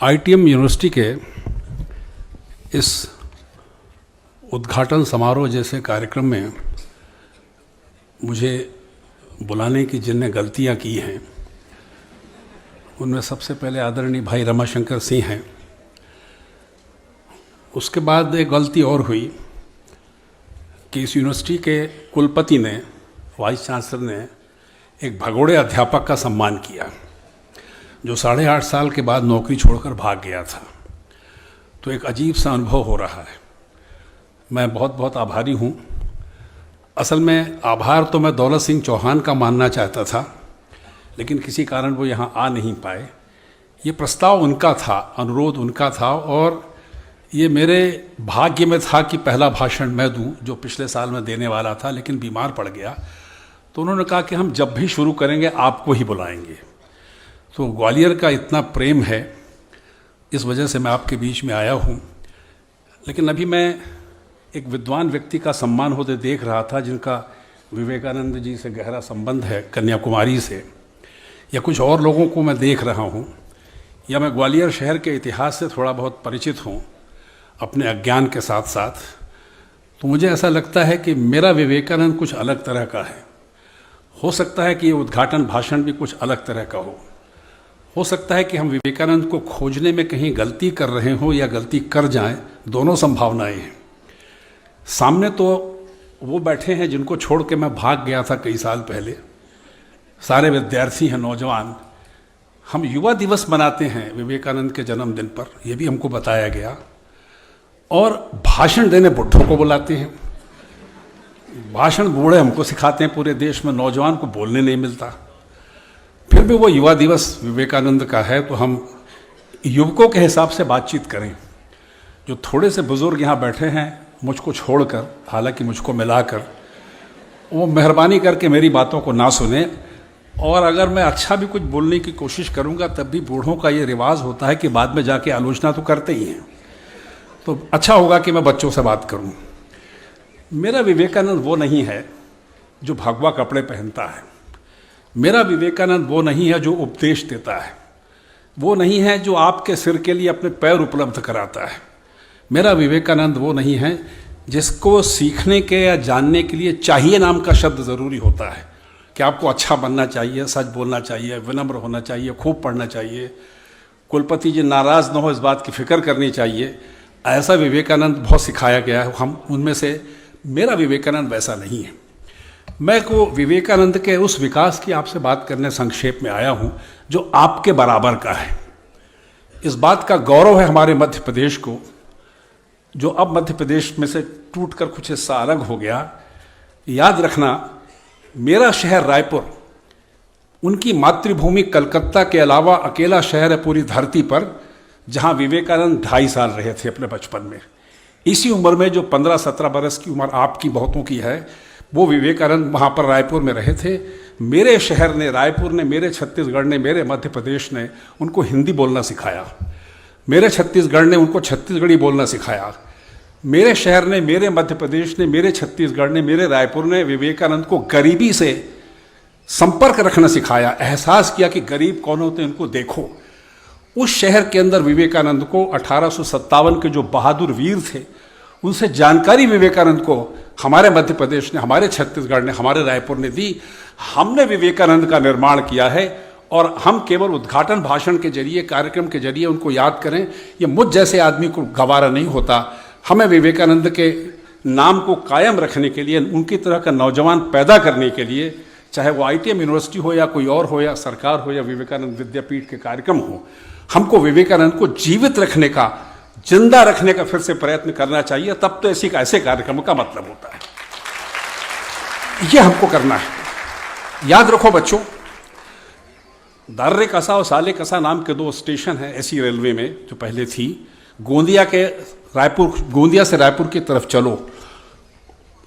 ITM university के इस उद्घाटन समारोह जैसे कार्यक्रम में मुझे बुलाने की जिनने गलतियां की हैं उनमें सबसे पहले आदरणीय भाई रमाशंकर सिंह हैं। उसके बाद एक गलती और हुई कि इस यूनिवर्सिटी के कुलपति ने, वाइस चांसलर ने एक भगोड़े अध्यापक का सम्मान किया जो 8.5 साल के बाद नौकरी छोड़कर भाग गया था। तो एक अजीब सा अनुभव हो रहा है। मैं बहुत बहुत आभारी हूँ। असल में आभार तो मैं दौलत सिंह चौहान का मानना चाहता था, लेकिन किसी कारण वो यहाँ आ नहीं पाए। ये प्रस्ताव उनका था, अनुरोध उनका था और ये मेरे भाग्य में था कि पहला भाषण मैं दूं, जो पिछले साल मैं देने वाला था, लेकिन बीमार पड़ गया। तो उन्होंने कहा कि हम जब भी शुरू करेंगे आपको ही बुलाएंगे। तो ग्वालियर का इतना प्रेम है, इस वजह से मैं आपके बीच में आया हूँ। लेकिन अभी मैं एक विद्वान व्यक्ति का सम्मान होते देख रहा था जिनका विवेकानंद जी से गहरा संबंध है, कन्याकुमारी से, या कुछ और लोगों को मैं देख रहा हूँ, या मैं ग्वालियर शहर के इतिहास से थोड़ा बहुत परिचित हूँ अपने अज्ञान के साथ साथ। तो मुझे ऐसा लगता है कि मेरा विवेकानंद कुछ अलग तरह का है। हो सकता है कि ये उद्घाटन भाषण भी कुछ अलग तरह का हो सकता है कि हम विवेकानंद को खोजने में कहीं गलती कर रहे हों या गलती कर जाएं, दोनों संभावनाएं हैं। सामने तो वो बैठे हैं जिनको छोड़ के मैं भाग गया था कई साल पहले। सारे विद्यार्थी हैं, नौजवान। हम युवा दिवस मनाते हैं विवेकानंद के जन्मदिन पर, यह भी हमको बताया गया। और भाषण देने बुढ़ों को बुलाते हैं। भाषण बूढ़े हमको सिखाते हैं, पूरे देश में नौजवान को बोलने नहीं मिलता। फिर भी वो युवा दिवस विवेकानंद का है, तो हम युवकों के हिसाब से बातचीत करें। जो थोड़े से बुजुर्ग यहाँ बैठे हैं मुझको छोड़कर, हालांकि मुझको मिलाकर, वो मेहरबानी करके मेरी बातों को ना सुने। और अगर मैं अच्छा भी कुछ बोलने की कोशिश करूँगा तब भी बूढ़ों का ये रिवाज होता है कि बाद में जाके आलोचना तो करते ही हैं। तो अच्छा होगा कि मैं बच्चों से बात करूँ। मेरा विवेकानंद वो नहीं है जो भगवा कपड़े पहनता है। मेरा विवेकानंद वो नहीं है जो उपदेश देता है। वो नहीं है जो आपके सिर के लिए अपने पैर उपलब्ध कराता है। मेरा विवेकानंद वो नहीं है जिसको सीखने के या जानने के लिए चाहिए नाम का शब्द ज़रूरी होता है कि आपको अच्छा बनना चाहिए, सच बोलना चाहिए, विनम्र होना चाहिए, खूब पढ़ना चाहिए, कुलपति जी नाराज़ न हो इस बात की फिक्र करनी चाहिए। ऐसा विवेकानंद बहुत सिखाया गया है हम उनमें से। मेरा विवेकानंद वैसा नहीं है। मैं को विवेकानंद के उस विकास की आपसे बात करने संक्षेप में आया हूँ जो आपके बराबर का है। इस बात का गौरव है हमारे मध्य प्रदेश को, जो अब मध्य प्रदेश में से टूटकर कुछ हिस्सा अलग हो गया। याद रखना, मेरा शहर रायपुर उनकी मातृभूमि कलकत्ता के अलावा अकेला शहर है पूरी धरती पर जहाँ विवेकानंद 2.5 साल रहे थे अपने बचपन में। इसी उम्र में जो 15-17 बरस की उम्र आपकी बहुतों की है, वो विवेकानंद वहाँ पर रायपुर में रहे थे। मेरे शहर ने, रायपुर ने, मेरे छत्तीसगढ़ ने, मेरे मध्य प्रदेश ने उनको हिंदी बोलना सिखाया। मेरे छत्तीसगढ़ ने उनको छत्तीसगढ़ी बोलना सिखाया। मेरे शहर ने, मेरे मध्य प्रदेश ने, मेरे छत्तीसगढ़ ने, मेरे रायपुर ने विवेकानंद को गरीबी से संपर्क रखना सिखाया। एहसास किया कि गरीब कौन होते हैं, उनको देखो। उस शहर के अंदर विवेकानंद को 1857 के जो बहादुर वीर थे उनसे जानकारी विवेकानंद को हमारे मध्य प्रदेश ने, हमारे छत्तीसगढ़ ने, हमारे रायपुर ने दी। हमने विवेकानंद का निर्माण किया है और हम केवल उद्घाटन भाषण के जरिए, कार्यक्रम के जरिए उनको याद करें, ये मुझ जैसे आदमी को गवारा नहीं होता। हमें विवेकानंद के नाम को कायम रखने के लिए, उनकी तरह का नौजवान पैदा करने के लिए, चाहे वो आईटीएम यूनिवर्सिटी हो या कोई और हो, या सरकार हो, या विवेकानंद विद्यापीठ के कार्यक्रम हो, हमको विवेकानंद को जीवित रखने का, जिंदा रखने का फिर से प्रयत्न करना चाहिए। तब तो ऐसे कार्यक्रम का मतलब होता है। ये हमको करना है। याद रखो बच्चों, दार्रे कसा और साले कसा नाम के 2 स्टेशन हैं ऐसी रेलवे में जो पहले थी। गोंदिया से रायपुर की तरफ चलो।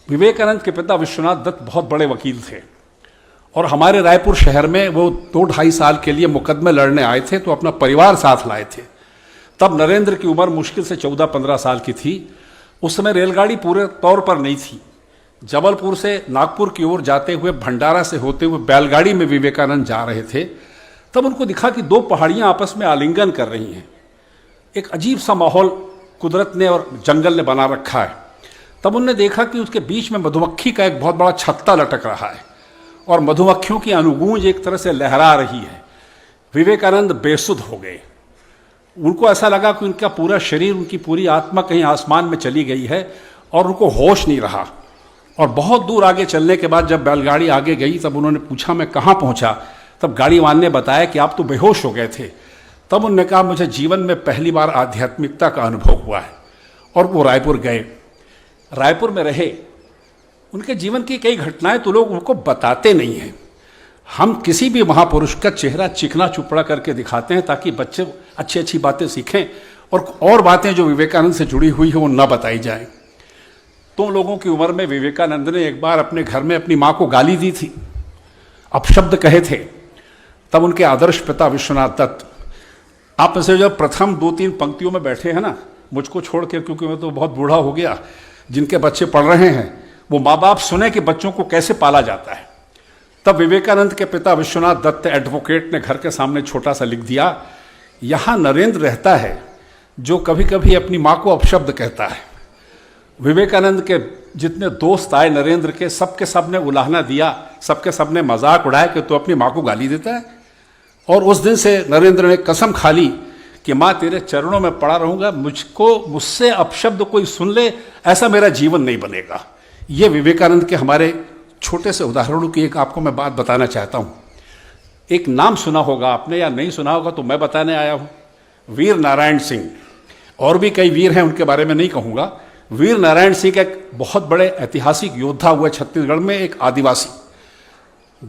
विवेकानंद के पिता विश्वनाथ दत्त बहुत बड़े वकील थे और हमारे रायपुर शहर में वो 2-2.5 साल के लिए मुकदमे लड़ने आए थे, तो अपना परिवार साथ लाए थे। तब नरेंद्र की उम्र मुश्किल से 14-15 साल की थी। उस समय रेलगाड़ी पूरे तौर पर नहीं थी। जबलपुर से नागपुर की ओर जाते हुए, भंडारा से होते हुए बैलगाड़ी में विवेकानंद जा रहे थे। तब उनको दिखा कि 2 पहाड़ियां आपस में आलिंगन कर रही हैं। एक अजीब सा माहौल कुदरत ने और जंगल ने बना रखा है। तब उन्होंने देखा कि उसके बीच में मधुमक्खी का एक बहुत बड़ा छत्ता लटक रहा है और मधुमक्खियों की अनुगूंज एक तरह से लहरा रही है। विवेकानंद बेसुध हो गए। उनको ऐसा लगा कि उनका पूरा शरीर, उनकी पूरी आत्मा कहीं आसमान में चली गई है और उनको होश नहीं रहा। और बहुत दूर आगे चलने के बाद जब बैलगाड़ी आगे गई तब उन्होंने पूछा मैं कहाँ पहुँचा। तब गाड़ी वाले ने बताया कि आप तो बेहोश हो गए थे। तब उन्होंने कहा मुझे जीवन में पहली बार आध्यात्मिकता का अनुभव हुआ है। और वो रायपुर गए, रायपुर में रहे। उनके जीवन की कई घटनाएं तो लोग उनको बताते नहीं हैं। हम किसी भी महापुरुष का चेहरा चिकना चुपड़ा करके दिखाते हैं ताकि बच्चे अच्छी अच्छी बातें सीखें और बातें जो विवेकानंद से जुड़ी हुई है वो न बताई जाए। तुम लोगों की उम्र में विवेकानंद ने एक बार अपने घर में अपनी माँ को गाली दी थी, अपशब्द कहे थे। तब उनके आदर्श पिता विश्वनाथ दत्त, आप में से जब प्रथम 2-3 पंक्तियों में बैठे हैं ना, मुझको छोड़ के, क्योंकि मैं तो बहुत बूढ़ा हो गया, जिनके बच्चे पढ़ रहे हैं वो माँ बाप सुने कि बच्चों को कैसे पाला जाता है। तब विवेकानंद के पिता विश्वनाथ दत्त एडवोकेट ने घर के सामने छोटा सा लिख दिया, यहाँ नरेंद्र रहता है जो कभी कभी अपनी माँ को अपशब्द कहता है। विवेकानंद के जितने दोस्त आए नरेंद्र के, सबके सब ने उलाहना दिया, सबके सब ने मजाक उड़ाया कि तू अपनी माँ को गाली देता है। और उस दिन से नरेंद्र ने कसम खा ली कि माँ तेरे चरणों में पड़ा रहूंगा, मुझसे अपशब्द कोई सुन ले ऐसा मेरा जीवन नहीं बनेगा। ये विवेकानंद के हमारे छोटे से उदाहरणों की एक आपको मैं बात बताना चाहता हूँ। एक नाम सुना होगा आपने या नहीं सुना होगा तो मैं बताने आया हूँ, वीर नारायण सिंह। और भी कई वीर हैं, उनके बारे में नहीं कहूँगा। वीर नारायण सिंह एक बहुत बड़े ऐतिहासिक योद्धा हुए छत्तीसगढ़ में, एक आदिवासी।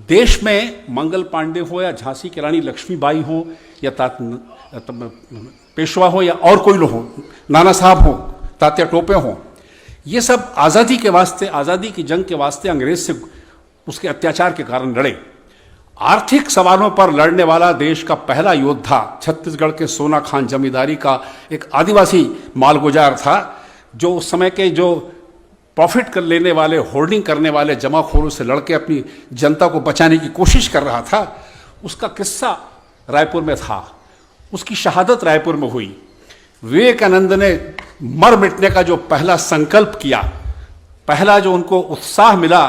देश में मंगल पांडे हो या झांसी की रानी लक्ष्मीबाई हो या पेशवा हो या और कोई लोग हो, नाना साहब हो, तात्या टोपे हो, ये सब आज़ादी के वास्ते, आज़ादी की जंग के वास्ते अंग्रेज से उसके अत्याचार के कारण लड़े। आर्थिक सवालों पर लड़ने वाला देश का पहला योद्धा छत्तीसगढ़ के सोना खान जमींदारी का एक आदिवासी मालगुजार था, जो उस समय के जो प्रॉफिट कर लेने वाले, होर्डिंग करने वाले जमाखोरों से लड़के अपनी जनता को बचाने की कोशिश कर रहा था। उसका किस्सा रायपुर में था, उसकी शहादत रायपुर में हुई। विवेकानंद ने मर मिटने का जो पहला संकल्प किया, पहला जो उनको उत्साह मिला,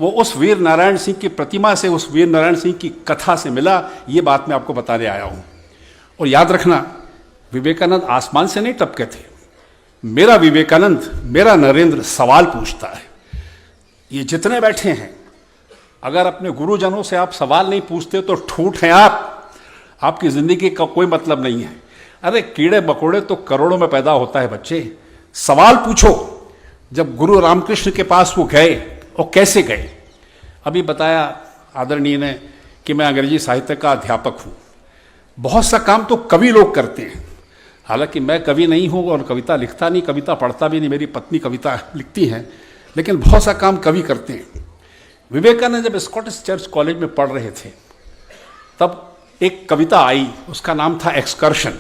वो उस वीर नारायण सिंह की प्रतिमा से, उस वीर नारायण सिंह की कथा से मिला। ये बात मैं आपको बताने आया हूँ। और याद रखना, विवेकानंद आसमान से नहीं टपके थे। मेरा विवेकानंद, मेरा नरेंद्र सवाल पूछता है। ये जितने बैठे हैं, अगर अपने गुरुजनों से आप सवाल नहीं पूछते तो ठूठ हैं आप, आपकी जिंदगी का कोई मतलब नहीं है। अरे कीड़े मकोड़े तो करोड़ों में पैदा होता है बच्चे, सवाल पूछो। जब गुरु रामकृष्ण के पास वो गए, और कैसे गए, अभी बताया आदरणीय ने कि मैं अंग्रेजी साहित्य का अध्यापक हूँ। बहुत सा काम तो कवि लोग करते हैं, हालांकि मैं कवि नहीं हूँ और कविता लिखता नहीं, कविता पढ़ता भी नहीं, मेरी पत्नी कविता लिखती हैं, लेकिन बहुत सा काम कवि करते हैं। विवेकानंद जब स्कॉटिश चर्च कॉलेज में पढ़ रहे थे तब एक कविता आई, उसका नाम था एक्सकर्शन।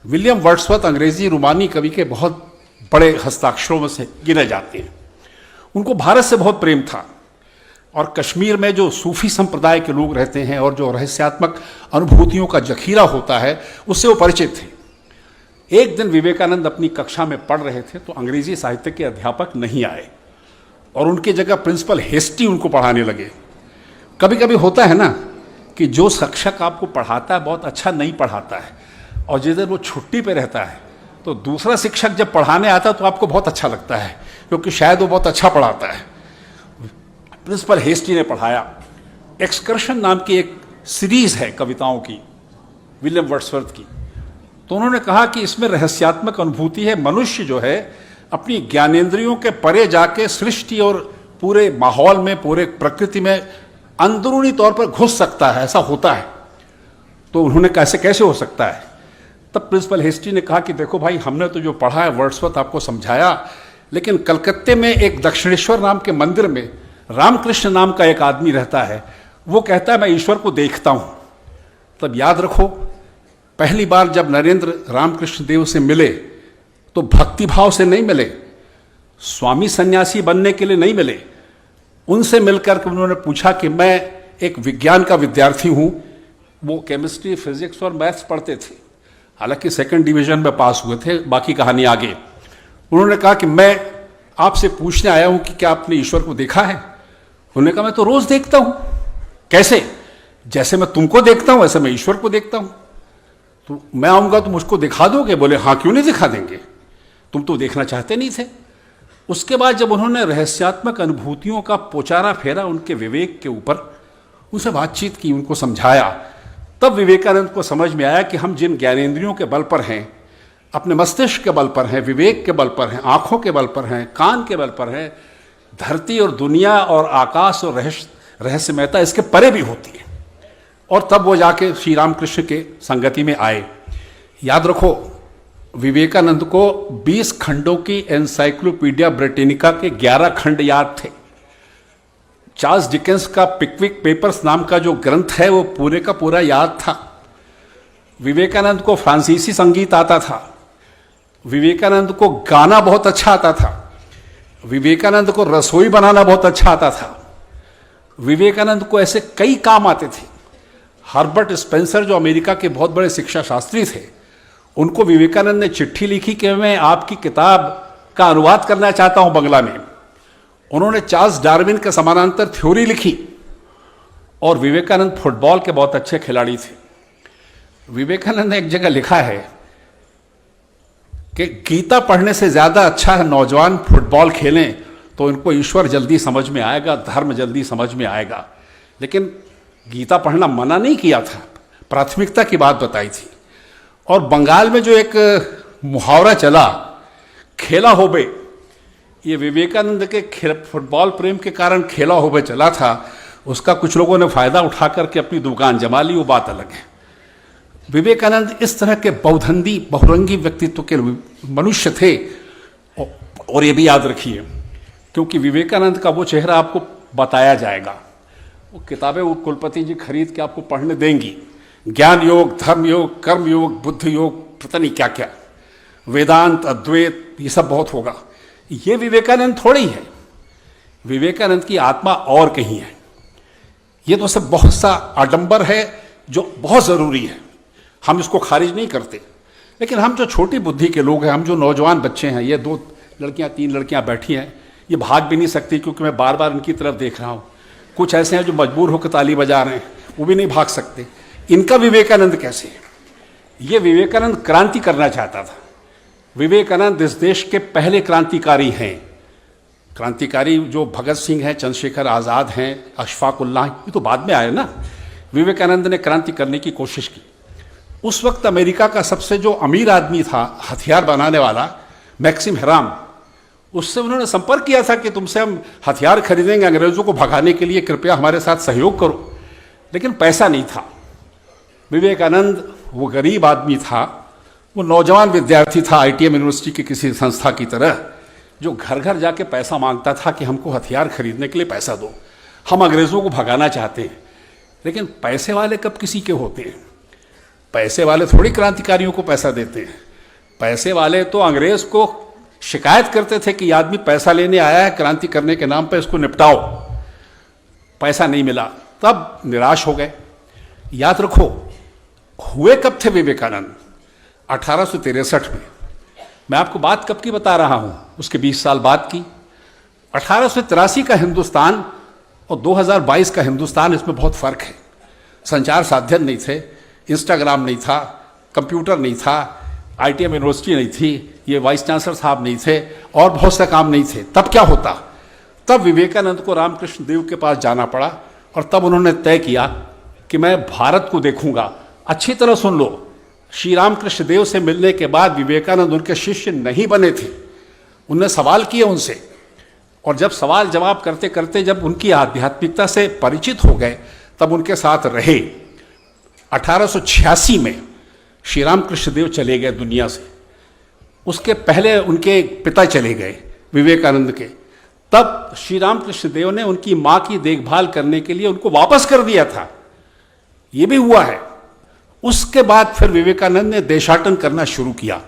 विलियम वर्ड्सवर्थ अंग्रेजी रोमानी कवि के बहुत बड़े हस्ताक्षरों में से गिने जाते हैं। उनको भारत से बहुत प्रेम था और कश्मीर में जो सूफी संप्रदाय के लोग रहते हैं और जो रहस्यात्मक अनुभूतियों का जखीरा होता है, उससे वो परिचित थे। एक दिन विवेकानंद अपनी कक्षा में पढ़ रहे थे तो अंग्रेजी साहित्य के अध्यापक नहीं आए और उनकी जगह प्रिंसिपल हेस्टी उनको पढ़ाने लगे। कभी कभी होता है ना कि जो शिक्षक आपको पढ़ाता है बहुत अच्छा नहीं पढ़ाता है, और जिस दिन वो छुट्टी पे रहता है तो दूसरा शिक्षक जब पढ़ाने आता है तो आपको बहुत अच्छा लगता है, क्योंकि शायद वो बहुत अच्छा पढ़ाता है। प्रिंसिपल हेस्टी ने पढ़ाया। एक्सकर्शन नाम की एक सीरीज है कविताओं की, विलियम वर्ड्सवर्थ की। तो उन्होंने कहा कि इसमें रहस्यात्मक अनुभूति है। मनुष्य जो है अपनी ज्ञानेंद्रियों के परे जाके सृष्टि और पूरे माहौल में, पूरे प्रकृति में अंदरूनी तौर पर घुस सकता है, ऐसा होता है। तो उन्होंने कैसे हो सकता है। तब प्रिंसिपल हेस्टी ने कहा कि देखो भाई, हमने तो जो पढ़ा है वर्ड्सवर्थ आपको समझाया, लेकिन कलकत्ते में एक दक्षिणेश्वर नाम के मंदिर में रामकृष्ण नाम का एक आदमी रहता है, वो कहता है मैं ईश्वर को देखता हूँ। तब याद रखो, पहली बार जब नरेंद्र रामकृष्ण देव से मिले तो भक्तिभाव से नहीं मिले, स्वामी सन्यासी बनने के लिए नहीं मिले। उनसे मिलकर के उन्होंने पूछा कि मैं एक विज्ञान का विद्यार्थी हूँ। वो केमिस्ट्री, फिजिक्स और मैथ्स पढ़ते थे। हालांकि सेकंड डिवीजन में पास हुए थे, बाकी कहानी आगे। उन्होंने कहा कि मैं आपसे पूछने आया हूं कि क्या आपने ईश्वर को देखा है? उन्होंने कहा मैं तो रोज देखता हूं। कैसे? जैसे मैं तुमको देखता हूं वैसे मैं ईश्वर को देखता हूं। तो मैं आऊंगा तो मुझको दिखा दोगे? बोले हाँ, क्यों नहीं दिखा देंगे, तुम तो देखना चाहते नहीं थे। उसके बाद जब उन्होंने रहस्यात्मक अनुभूतियों का पोचारा फेरा उनके विवेक के ऊपर, उनसे बातचीत की, उनको समझाया, तब विवेकानंद को समझ में आया कि हम जिन ज्ञानेंद्रियों के बल पर हैं, अपने मस्तिष्क के बल पर हैं, विवेक के बल पर हैं, आंखों के बल पर हैं, कान के बल पर हैं, धरती और दुनिया और आकाश और रहस्यमयता इसके परे भी होती है। और तब वो जाके श्री रामकृष्ण के संगति में आए। याद रखो, विवेकानंद को 20 खंडों की एनसाइक्लोपीडिया ब्रिटेनिका के 11 खंड याद थे। चार्ल्स डिकेंस का पिकविक पेपर्स नाम का जो ग्रंथ है वो पूरे का पूरा याद था। विवेकानंद को फ्रांसीसी संगीत आता था, विवेकानंद को गाना बहुत अच्छा आता था, विवेकानंद को रसोई बनाना बहुत अच्छा आता था, विवेकानंद को ऐसे कई काम आते थे। हर्बर्ट स्पेंसर जो अमेरिका के बहुत बड़े शिक्षा शास्त्री थे, उनको विवेकानंद ने चिट्ठी लिखी कि मैं आपकी किताब का अनुवाद करना चाहता हूं बंगला में। उन्होंने चार्ल्स डार्विन के समानांतर थ्योरी लिखी। और विवेकानंद फुटबॉल के बहुत अच्छे खिलाड़ी थे। विवेकानंद ने एक जगह लिखा है कि गीता पढ़ने से ज्यादा अच्छा है नौजवान फुटबॉल खेलें तो इनको ईश्वर जल्दी समझ में आएगा, धर्म जल्दी समझ में आएगा। लेकिन गीता पढ़ना मना नहीं किया था, प्राथमिकता की बात बताई थी। और बंगाल में जो एक मुहावरा चला, खेला होबे, ये विवेकानंद के फुटबॉल प्रेम के कारण खेला होबे चला था। उसका कुछ लोगों ने फायदा उठा करके अपनी दुकान जमा ली, वो बात अलग है। विवेकानंद इस तरह के बहुधंधी बहुरंगी व्यक्तित्व के मनुष्य थे। और ये भी याद रखिए, क्योंकि विवेकानंद का वो चेहरा आपको बताया जाएगा। वो किताबें वो कुलपति जी खरीद के आपको पढ़ने देंगी, ज्ञान योग, धर्म योग, कर्म योग, बुद्ध योग, पता नहीं क्या क्या, वेदांत, अद्वैत, ये सब बहुत होगा। ये विवेकानंद थोड़ी है, विवेकानंद की आत्मा और कहीं है। ये तो सब बहुत सा आडंबर है जो बहुत जरूरी है, हम इसको खारिज नहीं करते। लेकिन हम जो छोटी बुद्धि के लोग हैं, हम जो नौजवान बच्चे हैं, ये 2 लड़कियां 3 लड़कियां बैठी हैं, ये भाग भी नहीं सकती क्योंकि मैं बार बार इनकी तरफ देख रहा हूं। कुछ ऐसे हैं जो मजबूर होकर ताली बजा रहे हैं, वो भी नहीं भाग सकते। इनका विवेकानंद कैसे है? ये विवेकानंद क्रांति करना चाहता था। विवेकानंद इस देश के पहले क्रांतिकारी हैं। क्रांतिकारी जो भगत सिंह हैं, चंद्रशेखर आज़ाद हैं, अशफाक उल्लाह, ये तो बाद में आए ना। विवेकानंद ने क्रांति करने की कोशिश की। उस वक्त अमेरिका का सबसे जो अमीर आदमी था, हथियार बनाने वाला, मैक्सिम हेराम, उससे उन्होंने संपर्क किया था कि तुमसे हम हथियार खरीदेंगे अंग्रेजों को भगाने के लिए, कृपया हमारे साथ सहयोग करो। लेकिन पैसा नहीं था। विवेकानंद वो गरीब आदमी था, वो नौजवान विद्यार्थी था आईटीएम यूनिवर्सिटी की किसी संस्था की तरह, जो घर घर जाके पैसा मांगता था कि हमको हथियार खरीदने के लिए पैसा दो, हम अंग्रेजों को भगाना चाहते हैं। लेकिन पैसे वाले कब किसी के होते हैं? पैसे वाले थोड़ी क्रांतिकारियों को पैसा देते हैं। पैसे वाले तो अंग्रेज को शिकायत करते थे कि आदमी पैसा लेने आया है क्रांति करने के नाम पर, इसको निपटाओ। पैसा नहीं मिला, तब निराश हो गए। याद रखो, हुए कब थे विवेकानंद? 1863 में। मैं आपको बात कब की बता रहा हूं, उसके 20 साल बाद की। 1883 का हिंदुस्तान और 2022 का हिंदुस्तान, इसमें बहुत फर्क है। संचार साधन नहीं थे, इंस्टाग्राम नहीं था, कंप्यूटर नहीं था, आईटीएम यूनिवर्सिटी नहीं थी, ये वाइस चांसलर साहब नहीं थे, और बहुत से काम नहीं थे। तब क्या होता? तब विवेकानंद को रामकृष्ण देव के पास जाना पड़ा और तब उन्होंने तय किया कि मैं भारत को देखूंगा। अच्छी तरह सुन लो, श्री रामकृष्ण देव से मिलने के बाद विवेकानंद उनके शिष्य नहीं बने थे। उनने सवाल किए उनसे, और जब सवाल जवाब करते करते जब उनकी आध्यात्मिकता से परिचित हो गए, तब उनके साथ रहे। 1886 में श्री रामकृष्ण देव चले गए दुनिया से। उसके पहले उनके पिता चले गए विवेकानंद के। तब श्री रामकृष्ण देव ने उनकी मां की देखभाल करने के लिए उनको वापस कर दिया था। ये भी हुआ है। उसके बाद फिर विवेकानंद ने देशाटन करना शुरू किया।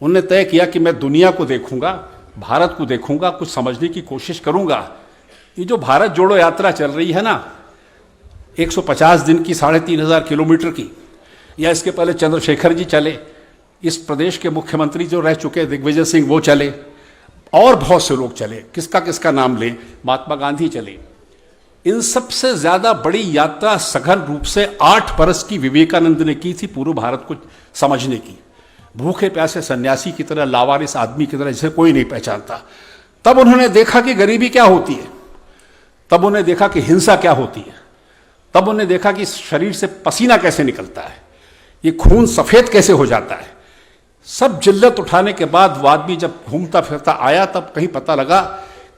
उन्होंने तय किया कि मैं दुनिया को देखूंगा, भारत को देखूंगा, कुछ समझने की कोशिश करूंगा। ये जो भारत जोड़ो यात्रा चल रही है ना, 150 दिन की, 3500 किलोमीटर की, या इसके पहले चंद्रशेखर जी चले, इस प्रदेश के मुख्यमंत्री जो रह चुके दिग्विजय सिंह वो चले, और बहुत से लोग चले, किसका किसका नाम लें, महात्मा गांधी चले। इन सबसे ज्यादा बड़ी यात्रा सघन रूप से 8 बरस की विवेकानंद ने की थी पूर्व भारत को समझने की। भूखे प्यासे सन्यासी की तरह, लावारिस आदमी की तरह जिसे कोई नहीं पहचानता। तब उन्होंने देखा कि गरीबी क्या होती है, तब उन्होंने देखा कि हिंसा क्या होती है, तब उन्होंने देखा कि शरीर से पसीना कैसे निकलता है, ये खून सफेद कैसे हो जाता है। सब जिल्लत उठाने के बाद वो आदमी जब घूमता फिरता आया, तब कहीं पता लगा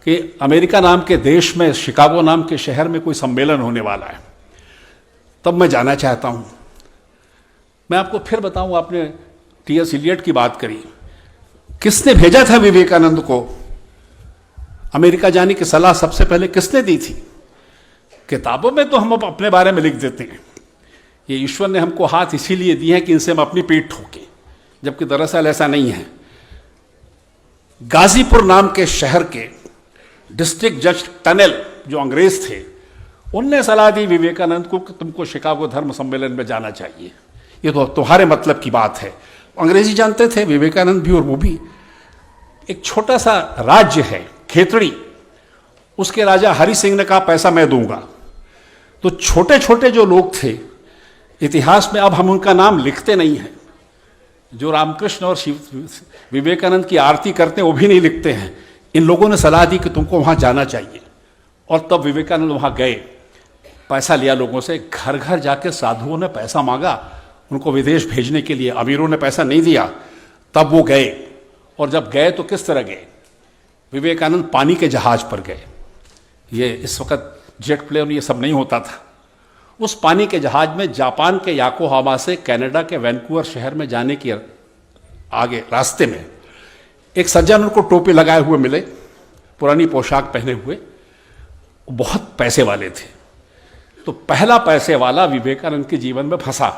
कि अमेरिका नाम के देश में, शिकागो नाम के शहर में कोई सम्मेलन होने वाला है। तब मैं जाना चाहता हूं। मैं आपको फिर बताऊं, आपने टी.एस. इलियट की बात करी, किसने भेजा था विवेकानंद को अमेरिका जाने की सलाह? सबसे पहले किसने दी थी? किताबों में तो हम अपने बारे में लिख देते हैं, ये ईश्वर ने हमको हाथ इसीलिए दिए हैं कि इनसे हम अपनी पीठ ठोकें, जबकि दरअसल ऐसा नहीं है। गाजीपुर नाम के शहर के डिस्ट्रिक्ट जज टनेल जो अंग्रेज थे, उनने सलाह दी विवेकानंद को कि तुमको शिकागो धर्म सम्मेलन में जाना चाहिए, ये तो तुम्हारे मतलब की बात है। अंग्रेजी जानते थे, विवेकानंद भी और वो भी। एक छोटा सा राज्य है खेतड़ी, उसके राजा हरि सिंह ने कहा पैसा मैं दूंगा। तो छोटे छोटे जो लोग थे इतिहास में, अब हम उनका नाम लिखते नहीं हैं, जो रामकृष्ण और विवेकानंद की आरती करते हैं वो भी नहीं लिखते हैं। इन लोगों ने सलाह दी कि तुमको वहां जाना चाहिए, और तब विवेकानंद वहां गए, पैसा लिया लोगों से, घर घर जाके साधुओं ने पैसा मांगा उनको विदेश भेजने के लिए, अमीरों ने पैसा नहीं दिया। तब वो गए, और जब गए तो किस तरह गए? विवेकानंद पानी के जहाज पर गए। ये इस वक्त जेट प्लेन ये सब नहीं होता था। उस पानी के जहाज में जापान के याकोहामा से कनाडा के वैंकूवर शहर में जाने की आगे रास्ते में एक सज्जन उनको टोपी लगाए हुए मिले, पुरानी पोशाक पहने हुए, बहुत पैसे वाले थे। तो पहला पैसे वाला विवेकानंद के जीवन में फंसा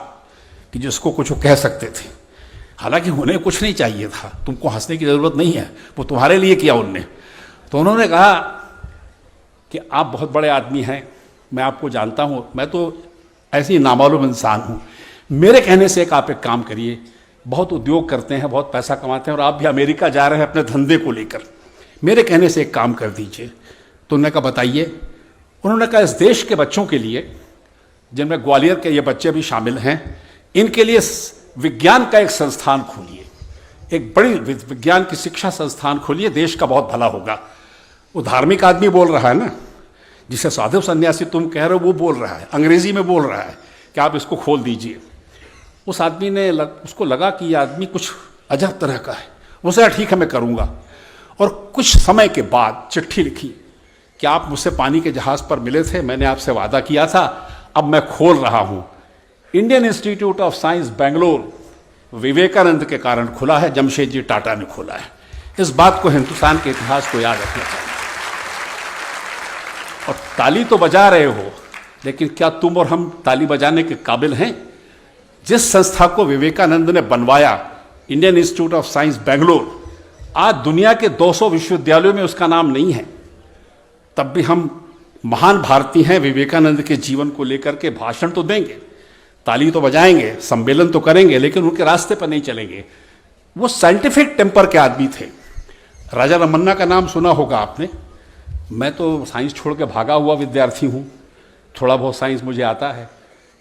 कि जिसको कुछ कह सकते थे। हालांकि उन्हें कुछ नहीं चाहिए था, तुमको हंसने की जरूरत नहीं है, वो तुम्हारे लिए किया उनने। तो उन्होंने कहा कि आप बहुत बड़े आदमी हैं, मैं आपको जानता हूं, मैं तो ऐसे ही नामालूम इंसान हूं, मेरे कहने से आप एक काम करिए, बहुत उद्योग करते हैं, बहुत पैसा कमाते हैं, और आप भी अमेरिका जा रहे हैं अपने धंधे को लेकर, मेरे कहने से एक काम कर दीजिए। तो उन्होंने कहा बताइए। उन्होंने कहा इस देश के बच्चों के लिए, जिनमें ग्वालियर के ये बच्चे भी शामिल हैं, इनके लिए विज्ञान का एक संस्थान खोलिए, एक बड़ी विज्ञान की शिक्षा संस्थान खोलिए, देश का बहुत भला होगा। वो धार्मिक आदमी बोल रहा है ना, जिसे साधु सन्यासी तुम कह रहे हो, वो बोल रहा है, अंग्रेजी में बोल रहा है कि आप इसको खोल दीजिए। उस आदमी ने उसको लगा कि ये आदमी कुछ अजब तरह का है। उसने कहा ठीक है मैं करूँगा। और कुछ समय के बाद चिट्ठी लिखी कि आप मुझसे पानी के जहाज पर मिले थे, मैंने आपसे वादा किया था, अब मैं खोल रहा हूँ। Indian Institute of Science Bangalore Vivekananda के कारण खुला है, जमशेदजी टाटा ने खोला है। इस बात को हिंदुस्तान के इतिहास को याद रखना चाहिए। और ताली तो बजा रहे हो, लेकिन क्या तुम और हम ताली बजाने के काबिल हैं? जिस संस्था को विवेकानंद ने बनवाया, Indian Institute of Science Bangalore, आज दुनिया के 200 विश्वविद्यालयों में उसका नाम नहीं है, तब भी हम महान भारतीय हैं। विवेकानंद के जीवन को लेकर के भाषण तो देंगे, ताली तो बजाएंगे, सम्मेलन तो करेंगे, लेकिन उनके रास्ते पर नहीं चलेंगे। वो साइंटिफिक टेम्पर के आदमी थे। राजा रमन्ना का नाम सुना होगा आपने। मैं तो साइंस छोड़ के भागा हुआ विद्यार्थी हूँ, थोड़ा बहुत साइंस मुझे आता है।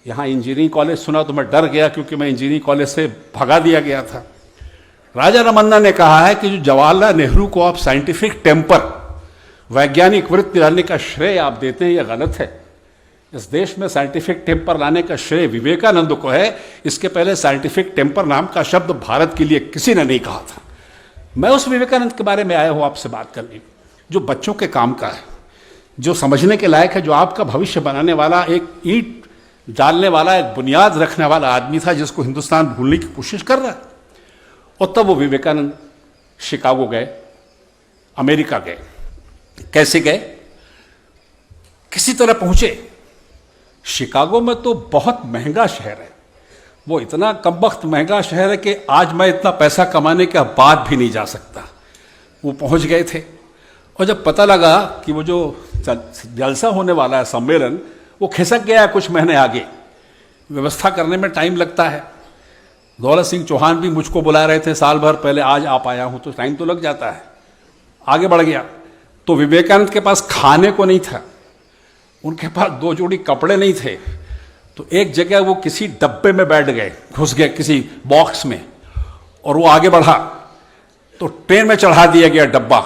यहाँ इंजीनियरिंग कॉलेज सुना तो मैं डर गया, क्योंकि मैं इंजीनियरिंग कॉलेज से भगा दिया गया था। राजा रमन्ना ने कहा है कि जो जवाहरलाल नेहरू को आप साइंटिफिक टेम्पर, वैज्ञानिक वृत्ति लाने का श्रेय आप देते हैं, यह गलत है। इस देश में साइंटिफिक टेम्पर लाने का श्रेय विवेकानंद को है। इसके पहले साइंटिफिक टेम्पर नाम का शब्द भारत के लिए किसी ने नहीं कहा था। मैं उस विवेकानंद के बारे में आया हूँ आपसे बात करने, जो बच्चों के काम का है, जो समझने के लायक है, जो आपका भविष्य बनाने वाला, एक ईंट डालने वाला, एक बुनियाद रखने वाला आदमी था, जिसको हिंदुस्तान भूलने की कोशिश कर रहा है। और तब वो विवेकानंद शिकागो गए, अमेरिका गए। कैसे गए? किसी तरह पहुंचे। शिकागो में तो बहुत महंगा शहर है, वो इतना कमबख्त महंगा शहर है कि आज मैं इतना पैसा कमाने के बाद भी नहीं जा सकता। वो पहुंच गए थे, और जब पता लगा कि वो जो जलसा होने वाला है, सम्मेलन, वो खिसक गया कुछ महीने आगे, व्यवस्था करने में टाइम लगता है। दौलत सिंह चौहान भी मुझको बुला रहे थे साल भर पहले, आज आप आया हूं, तो टाइम तो लग जाता है। आगे बढ़ गया तो विवेकानंद के पास खाने को नहीं था, उनके पास 2 जोड़ी कपड़े नहीं थे, तो एक जगह वो किसी डब्बे में बैठ गए, घुस गए किसी बॉक्स में, और वो आगे बढ़ा तो ट्रेन में चढ़ा दिया गया डब्बा।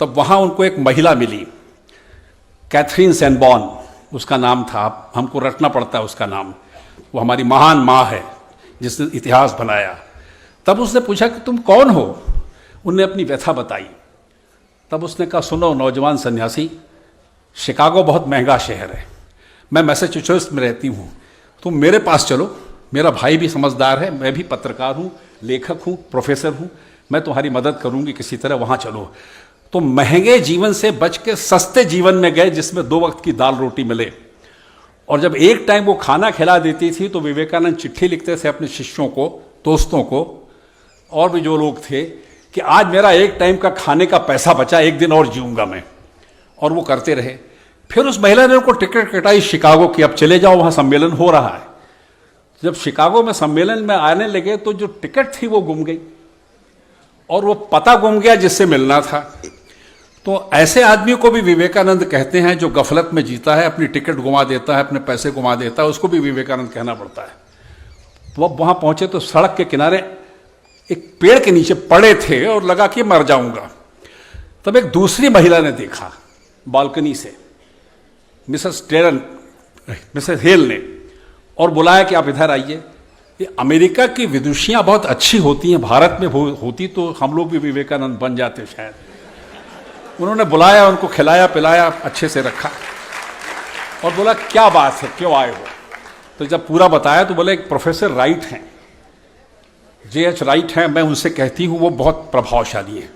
तब वहां उनको एक महिला मिली, कैथरीन सेनबॉर्न उसका नाम था, हमको रटना पड़ता है उसका नाम, वो हमारी महान माँ है जिसने इतिहास बनाया। तब उसने पूछा कि तुम कौन हो, उनने अपनी व्यथा बताई। तब उसने कहा, सुनो नौजवान सन्यासी, शिकागो बहुत महंगा शहर है, मैं मैसाचुसेट्स में रहती हूँ, तुम मेरे पास चलो, मेरा भाई भी समझदार है, मैं भी पत्रकार हूँ, लेखक हूँ, प्रोफेसर हूँ, मैं तुम्हारी मदद करूँगी किसी तरह, वहाँ चलो। तो महंगे जीवन से बच के सस्ते जीवन में गए जिसमें 2 वक्त की दाल रोटी मिले। और जब एक टाइम वो खाना खिला देती थी तो विवेकानंद चिट्ठी लिखते थे अपने शिष्यों को, दोस्तों को, और भी जो लोग थे, कि आज मेरा एक टाइम का खाने का पैसा बचा, एक दिन और जीऊंगा मैं। और वो करते रहे। फिर उस महिला ने उनको टिकट कटाई शिकागो की, अब चले जाओ, वहाँ सम्मेलन हो रहा है। जब शिकागो में सम्मेलन में आने लगे तो जो टिकट थी वो गुम गई, और वो पता गुम गया जिससे मिलना था। तो ऐसे आदमी को भी विवेकानंद कहते हैं, जो गफलत में जीता है, अपनी टिकट घुमा देता है, अपने पैसे घुमा देता है, उसको भी विवेकानंद कहना पड़ता है। तो अब वहाँ पहुँचे तो सड़क के किनारे एक पेड़ के नीचे पड़े थे और लगा कि मर जाऊंगा। तब एक दूसरी महिला ने देखा बालकनी से, मिसेस हेल ने, और बुलाया कि आप इधर आइए, ये अमेरिका की विदुषियाँ बहुत अच्छी होती हैं, भारत में होती तो हम लोग भी विवेकानंद बन जाते शायद। उन्होंने बुलाया, उनको खिलाया पिलाया, अच्छे से रखा, और बोला क्या बात है, क्यों आए हो? तो जब पूरा बताया तो बोले एक प्रोफेसर राइट हैं, J.H. राइट हैं, मैं उनसे कहती हूँ, वो बहुत प्रभावशाली हैं।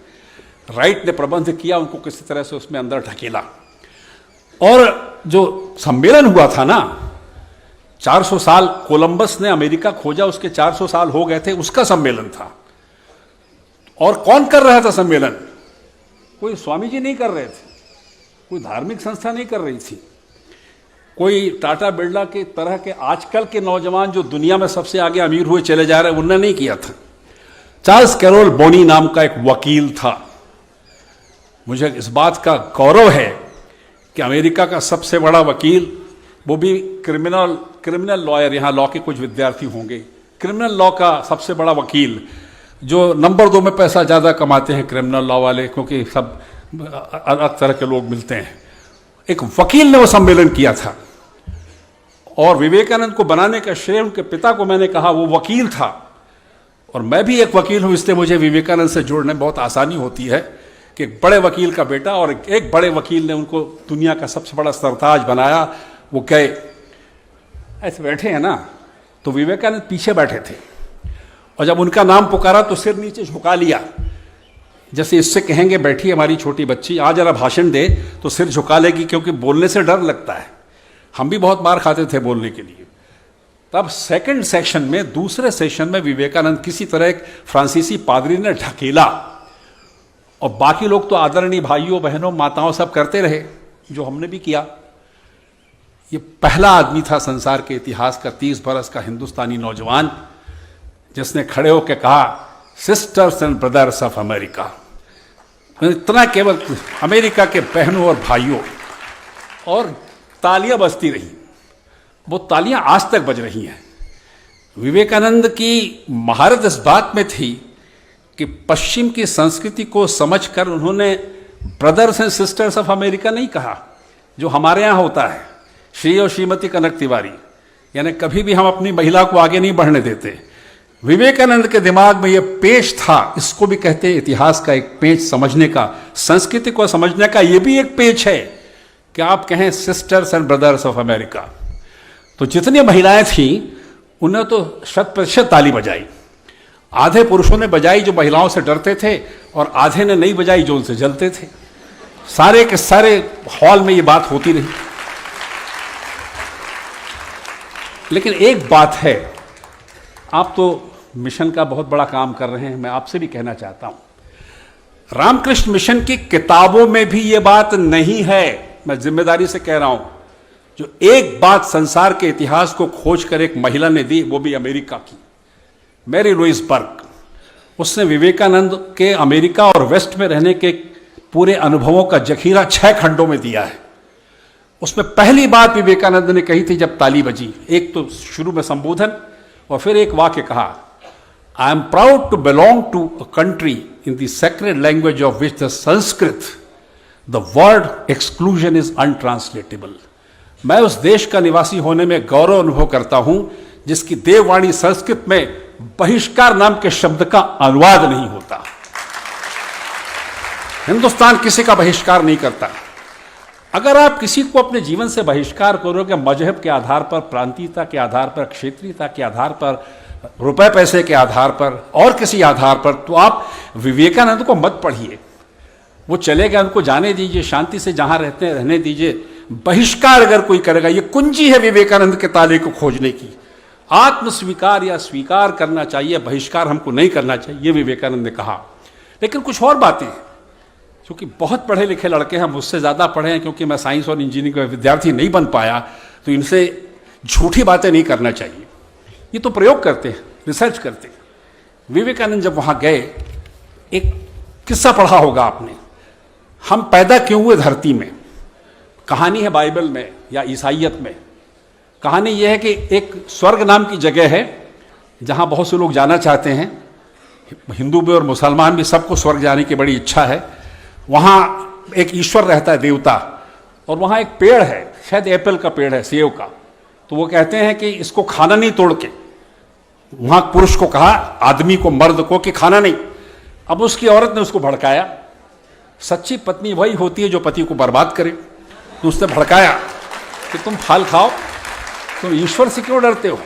राइट ने प्रबंध किया, उनको किसी तरह से उसमें अंदर ढकेला। और जो सम्मेलन हुआ था ना, 400 साल कोलंबस ने अमेरिका खोजा, उसके 400 साल हो गए थे, उसका सम्मेलन था। और कौन कर रहा था सम्मेलन? कोई स्वामी जी नहीं कर रहे थे, कोई धार्मिक संस्था नहीं कर रही थी, कोई टाटा बिरला के तरह के आजकल के नौजवान जो दुनिया में सबसे आगे अमीर हुए चले जा रहे हैं, उन्होंने नहीं किया था। चार्ल्स कैरोल बोनी नाम का एक वकील था। मुझे इस बात का गौरव है कि अमेरिका का सबसे बड़ा वकील, वो भी क्रिमिनल लॉयर, यहाँ लॉ के कुछ विद्यार्थी होंगे, क्रिमिनल लॉ का सबसे बड़ा वकील, जो नंबर 2 में पैसा ज़्यादा कमाते हैं क्रिमिनल लॉ वाले, क्योंकि सब अलग तरह के लोग मिलते हैं। एक वकील ने वो सम्मेलन किया था, और विवेकानंद को बनाने का श्रेय उनके पिता को मैंने कहा, वो वकील था, और मैं भी एक वकील हूँ, इसलिए मुझे विवेकानंद से जुड़ने बहुत आसानी होती है कि एक बड़े वकील का बेटा और एक बड़े वकील ने उनको दुनिया का सबसे बड़ा सरताज बनाया। वो गए, ऐसे बैठे हैं ना, तो विवेकानंद पीछे बैठे थे, और जब उनका नाम पुकारा तो सिर नीचे झुका लिया, जैसे इससे कहेंगे बैठी हमारी छोटी बच्ची, आज जरा भाषण दे तो सिर झुका लेगी, क्योंकि बोलने से डर लगता है। हम भी बहुत मार खाते थे बोलने के लिए। तब सेकंड सेशन में, दूसरे सेशन में विवेकानंद किसी तरह एक फ्रांसीसी पादरी ने ढकेला, और बाकी लोग तो आदरणीय भाइयों बहनों माताओं सब करते रहे, जो हमने भी किया। ये पहला आदमी था संसार के इतिहास का 30 बरस का हिंदुस्तानी नौजवान जिसने खड़े होकर कहा, sisters and brothers of America. इतना केवल अमेरिका के बहनों और भाइयों, और तालियां बजती रही। वो तालियां आज तक बज रही हैं। विवेकानंद की महारत इस बात में थी कि पश्चिम की संस्कृति को समझकर उन्होंने brothers and sisters of America नहीं कहा, जो हमारे यहाँ होता है, श्री और श्रीमती कनक तिवारी, यानी कभी भी हम अपनी महिला को आगे नहीं बढ़ने देते। विवेकानंद के दिमाग में यह पेच था, इसको भी कहते हैं इतिहास का एक पेच समझने का, संस्कृति को समझने का। यह भी एक पेच है कि आप कहें sisters and brothers of America. तो जितनी महिलाएं थीं उन्हें तो 100% ताली बजाई। आधे पुरुषों ने बजाई जो महिलाओं से डरते थे, और आधे ने नहीं बजाई जो उनसे जलते थे। सारे के सारे हॉल में ये बात होती रही। लेकिन एक बात है, आप तो मिशन का बहुत बड़ा काम कर रहे हैं, मैं आपसे भी कहना चाहता हूं, रामकृष्ण मिशन की किताबों में भी ये बात नहीं है। मैं जिम्मेदारी से कह रहा हूं, जो एक बात संसार के इतिहास को खोज कर एक महिला ने दी, वो भी अमेरिका की, मैरी लुइस बर्ग। उसने विवेकानंद के अमेरिका और वेस्ट में रहने के पूरे अनुभवों का जखीरा 6 खंडों में दिया है। उसमें पहली बात विवेकानंद ने कही थी जब ताली बजी, एक तो शुरू में संबोधन और फिर एक वाक्य कहा, I am proud to belong to a country in the sacred language of which the Sanskrit the word exclusion is untranslatable. मैं उस देश का निवासी होने में गौरव अनुभव करता हूं जिसकी देववाणी संस्कृत में बहिष्कार नाम के शब्द का अनुवाद नहीं होता। हिंदुस्तान किसी का बहिष्कार नहीं करता। अगर आप किसी को अपने जीवन से बहिष्कार करोगे मजहब के आधार पर, प्रांतीयता के आधार पर, क्षेत्रीयता के आधार पर, रुपए पैसे के आधार पर और किसी आधार पर, तो आप विवेकानंद को मत पढ़िए। वो चले गए, उनको जाने दीजिए, शांति से जहां रहते हैं रहने दीजिए। बहिष्कार अगर कोई करेगा, ये कुंजी है विवेकानंद के ताले को खोजने की। आत्मस्वीकार या स्वीकार करना चाहिए, बहिष्कार हमको नहीं करना चाहिए, ये विवेकानंद ने कहा। लेकिन कुछ और बातें, क्योंकि बहुत पढ़े लिखे लड़के हैं, मुझसे ज़्यादा पढ़े हैं, क्योंकि मैं साइंस और इंजीनियरिंग का विद्यार्थी नहीं बन पाया, तो इनसे झूठी बातें नहीं करना चाहिए। ये तो प्रयोग करते हैं, रिसर्च करते हैं। विवेकानंद जब वहाँ गए, एक किस्सा पढ़ा होगा आपने, हम पैदा क्यों हुए धरती में। कहानी है बाइबल में या ईसाइयत में। कहानी यह है कि एक स्वर्ग नाम की जगह है जहाँ बहुत से लोग जाना चाहते हैं, हिंदू भी और मुसलमान भी, सबको स्वर्ग जाने की बड़ी इच्छा है। वहाँ एक ईश्वर रहता है, देवता, और वहाँ एक पेड़ है, शायद एप्पल का पेड़ है, सेब का। तो वो कहते हैं कि इसको खाना नहीं तोड़ के। वहाँ पुरुष को कहा, आदमी को, मर्द को, कि खाना नहीं। अब उसकी औरत ने उसको भड़काया। सच्ची पत्नी वही होती है जो पति को बर्बाद करे। तो उसने भड़काया कि तुम फल खाओ, तुम ईश्वर से क्यों डरते हो,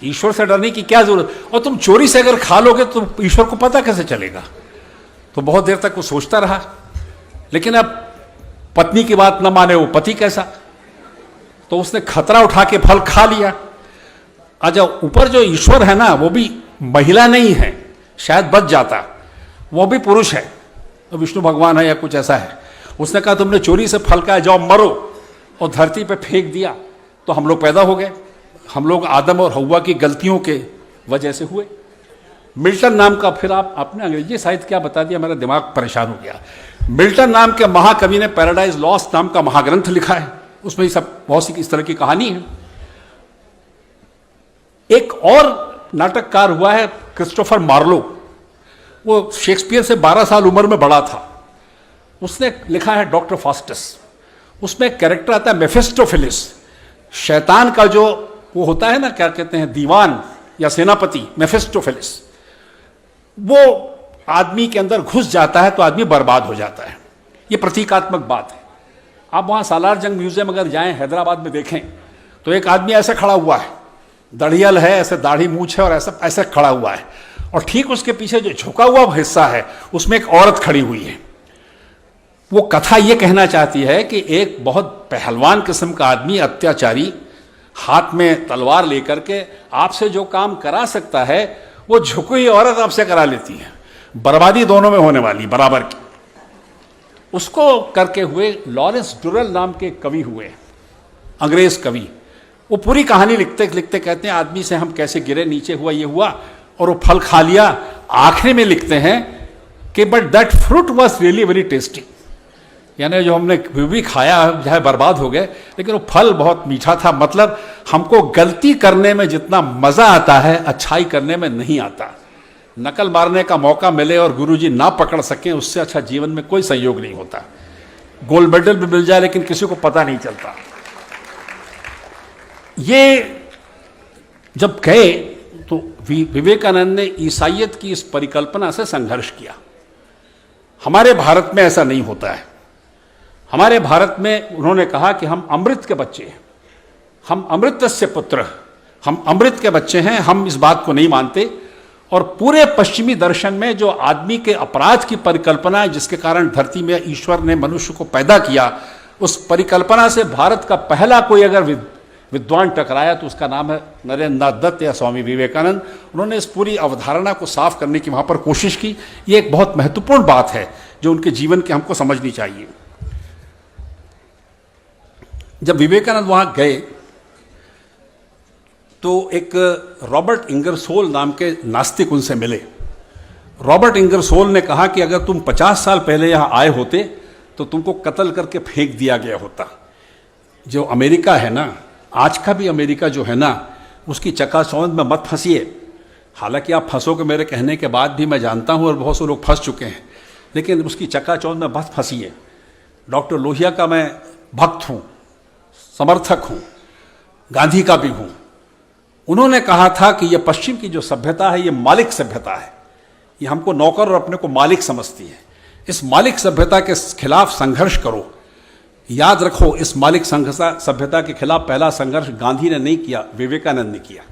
ईश्वर से डरने की क्या जरूरत, और तुम चोरी से अगर खा लोगे तो ईश्वर को पता कैसे चलेगा। तो बहुत देर तक वो सोचता रहा, लेकिन अब पत्नी की बात न माने वो पति कैसा। तो उसने खतरा उठा के फल खा लिया। अच्छा, ऊपर जो ईश्वर है ना, वो भी महिला नहीं है, शायद बच जाता, वो भी पुरुष है, तो विष्णु भगवान है या कुछ ऐसा है। उसने कहा तुमने चोरी से फल खाया, जाओ मरो, और धरती पे फेंक दिया। तो हम लोग पैदा हो गए। हम लोग आदम और हव्वा की गलतियों के वजह से हुए। मिल्टन नाम का, फिर आपने अंग्रेजी साहित्य क्या बता दिया, मेरा दिमाग परेशान हो गया। मिल्टन नाम के महाकवि ने पैराडाइज लॉस्ट नाम का महाग्रंथ लिखा है। उसमें सब बहुत सी इस तरह की कहानी है। एक और नाटककार हुआ है क्रिस्टोफर मार्लो, वो शेक्सपियर से 12 साल उम्र में बड़ा था। उसने लिखा है डॉक्टर फास्टस। उसमें एक कैरेक्टर आता है मेफिस्टोफिलिस, शैतान का जो वो होता है ना, क्या कहते हैं, दीवान या सेनापति, मेफिस्टोफिलिस। वो आदमी के अंदर घुस जाता है तो आदमी बर्बाद हो जाता है। ये प्रतीकात्मक बात है। आप वहाँ सालार जंग म्यूजियम अगर जाएं, हैदराबाद में देखें, तो एक आदमी ऐसे खड़ा हुआ है, दढ़ियल है, ऐसे दाढ़ी मूछ है और ऐसा ऐसे खड़ा हुआ है, और ठीक उसके पीछे जो झुका हुआ हिस्सा है उसमें एक औरत खड़ी हुई है। वो कथा ये कहना चाहती है कि एक बहुत पहलवान किस्म का आदमी, अत्याचारी, हाथ में तलवार लेकर के आपसे जो काम करा सकता है वो झुकी हुई औरत आपसे करा लेती है। बर्बादी दोनों में होने वाली बराबर की। उसको करके हुए लॉरेंस डुरल नाम के कवि हुए, अंग्रेज कवि। वो पूरी कहानी लिखते लिखते कहते हैं आदमी से हम कैसे गिरे, नीचे हुआ, ये हुआ, और वो फल खा लिया। आखिरी में लिखते हैं कि but that fruit was really very tasty, यानी जो हमने भी खाया चाहे बर्बाद हो गए, लेकिन वो फल बहुत मीठा था। मतलब हमको गलती करने में जितना मजा आता है, अच्छाई करने में नहीं आता। नकल मारने का मौका मिले और गुरुजी ना पकड़ सकें, उससे अच्छा जीवन में कोई संयोग नहीं होता। गोल्ड मेडल भी मिल जाए लेकिन किसी को पता नहीं चलता। ये जब गए तो विवेकानंद ने ईसाइयत की इस परिकल्पना से संघर्ष किया। हमारे भारत में ऐसा नहीं होता है। हमारे भारत में उन्होंने कहा कि हम अमृत के बच्चे हैं, हम अमृतस्य पुत्र, हम अमृत के बच्चे हैं, हम इस बात को नहीं मानते। और पूरे पश्चिमी दर्शन में जो आदमी के अपराध की परिकल्पना है, जिसके कारण धरती में ईश्वर ने मनुष्य को पैदा किया, उस परिकल्पना से भारत का पहला कोई अगर विद्वान टकराया तो उसका नाम है नरेंद्र नाथ दत्त या स्वामी विवेकानंद। उन्होंने इस पूरी अवधारणा को साफ करने की वहाँ पर कोशिश की। ये एक बहुत महत्वपूर्ण बात है जो उनके जीवन के हमको समझनी चाहिए। जब विवेकानंद वहाँ गए तो एक रॉबर्ट इंगरसोल नाम के नास्तिक उनसे मिले। रॉबर्ट इंगरसोल ने कहा कि अगर तुम 50 साल पहले यहाँ आए होते तो तुमको कत्ल करके फेंक दिया गया होता। जो अमेरिका है ना, आज का भी अमेरिका जो है ना, उसकी चकाचौंध में मत फंसिए। हालांकि आप फंसोगे मेरे कहने के बाद भी, मैं जानता हूँ और बहुत से लोग फंस चुके हैं, लेकिन उसकी चकाचौंध में मत फंसिए। डॉक्टर लोहिया का मैं भक्त हूँ, समर्थक हूँ, गांधी का भी हूँ। उन्होंने कहा था कि ये पश्चिम की जो सभ्यता है ये मालिक सभ्यता है, ये हमको नौकर और अपने को मालिक समझती है। इस मालिक सभ्यता के खिलाफ संघर्ष करो। याद रखो, इस मालिक सभ्यता के खिलाफ पहला संघर्ष गांधी ने नहीं किया, विवेकानंद ने किया।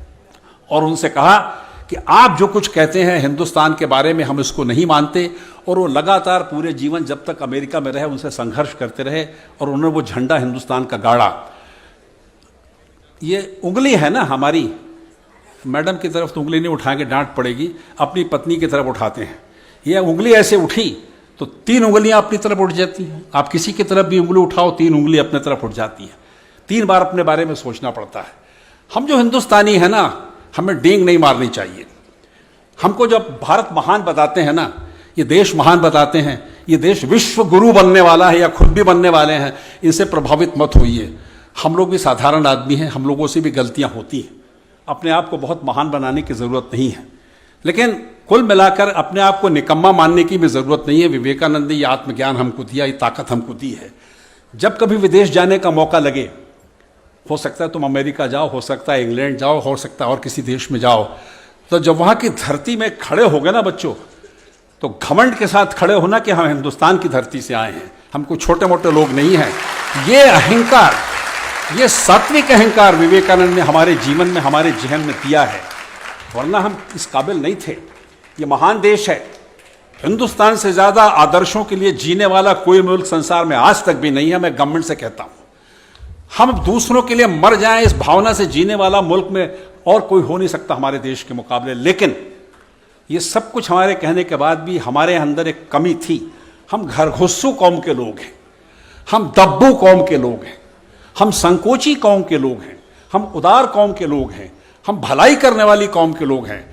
और उनसे कहा कि आप जो कुछ कहते हैं हिंदुस्तान के बारे में हम इसको नहीं मानते। और वो लगातार पूरे जीवन जब तक अमेरिका में रहे उनसे संघर्ष करते रहे और उन्होंने वो झंडा हिंदुस्तान का गाड़ा। ये उंगली है ना हमारी, मैडम की तरफ तो उंगली नहीं उठाएंगे, डांट पड़ेगी, अपनी पत्नी की तरफ उठाते हैं। ये उंगली ऐसे उठी तो 3 उंगलियां अपनी तरफ उठ जाती हैं। आप किसी की तरफ भी उंगली उठाओ 3 उंगली अपने तरफ उठ जाती हैं। 3 बार अपने बारे में सोचना पड़ता है। हम जो हिंदुस्तानी है ना, हमें डींग नहीं मारनी चाहिए। हमको जब भारत महान बताते हैं ना, ये देश महान बताते हैं, ये देश विश्व गुरु बनने वाला है या खुद भी बनने वाले हैं, इनसे प्रभावित मत होइए। हम लोग भी साधारण आदमी हैं, हम लोगों से भी गलतियां होती हैं। अपने आप को बहुत महान बनाने की ज़रूरत नहीं है, लेकिन कुल मिलाकर अपने आप को निकम्मा मानने की भी ज़रूरत नहीं है। विवेकानंद ने ये आत्मज्ञान हमको दिया, ये ताकत हमको दी है। जब कभी विदेश जाने का मौका लगे, हो सकता है तुम अमेरिका जाओ, हो सकता है इंग्लैंड जाओ, हो सकता है और किसी देश में जाओ, तो जब वहाँ की धरती में खड़े हो गए ना बच्चों, तो घमंड के साथ खड़े होना कि हम हिंदुस्तान की धरती से आए हैं, हम कोई छोटे मोटे लोग नहीं हैं। ये अहंकार, ये सात्विक अहंकार विवेकानंद ने हमारे जीवन में, हमारे जहन में दिया है, वरना हम इस काबिल नहीं थे। ये महान देश है। हिंदुस्तान से ज़्यादा आदर्शों के लिए जीने वाला कोई मुल्क संसार में आज तक भी नहीं है। मैं गवर्नमेंट से कहता हूँ, हम दूसरों के लिए मर जाएं इस भावना से जीने वाला मुल्क में और कोई हो नहीं सकता हमारे देश के मुकाबले। लेकिन ये सब कुछ हमारे कहने के बाद भी हमारे अंदर एक कमी थी। हम घरघुस्सू कौम के लोग हैं, हम दब्बू कौम के लोग हैं, हम संकोची कौम के लोग हैं, हम उदार कौम के लोग हैं, हम भलाई करने वाली कौम के लोग हैं।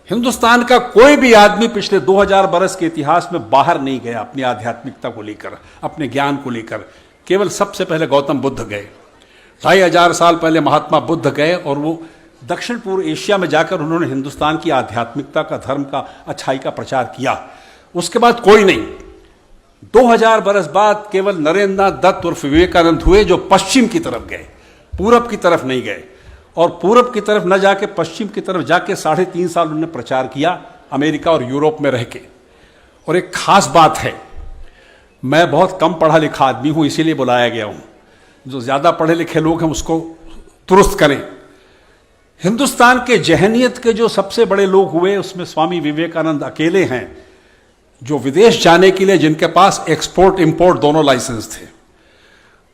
हिंदुस्तान का कोई भी आदमी पिछले 2000 बरस के इतिहास में बाहर नहीं गया अपनी आध्यात्मिकता को लेकर, अपने ज्ञान को लेकर। केवल सबसे पहले गौतम बुद्ध गए, 2500 साल पहले महात्मा बुद्ध गए और वो दक्षिण पूर्व एशिया में जाकर उन्होंने हिंदुस्तान की आध्यात्मिकता का, धर्म का, अच्छाई का प्रचार किया। उसके बाद कोई नहीं। 2000 बरस बाद केवल नरेंद्र नाथ दत्त उर्फ विवेकानंद हुए जो पश्चिम की तरफ गए, पूरब की तरफ नहीं गए। और पूरब की तरफ न जाके पश्चिम की तरफ जाके 3.5 साल उन्होंने प्रचार किया अमेरिका और यूरोप में रह के। और एक खास बात है, मैं बहुत कम पढ़ा लिखा आदमी हूं, इसीलिए बुलाया गया हूं। जो ज़्यादा पढ़े लिखे लोग हैं उसको दुरुस्त करें। हिंदुस्तान के जहनियत के जो सबसे बड़े लोग हुए उसमें स्वामी विवेकानंद अकेले हैं जो विदेश जाने के लिए, जिनके पास एक्सपोर्ट इंपोर्ट दोनों लाइसेंस थे।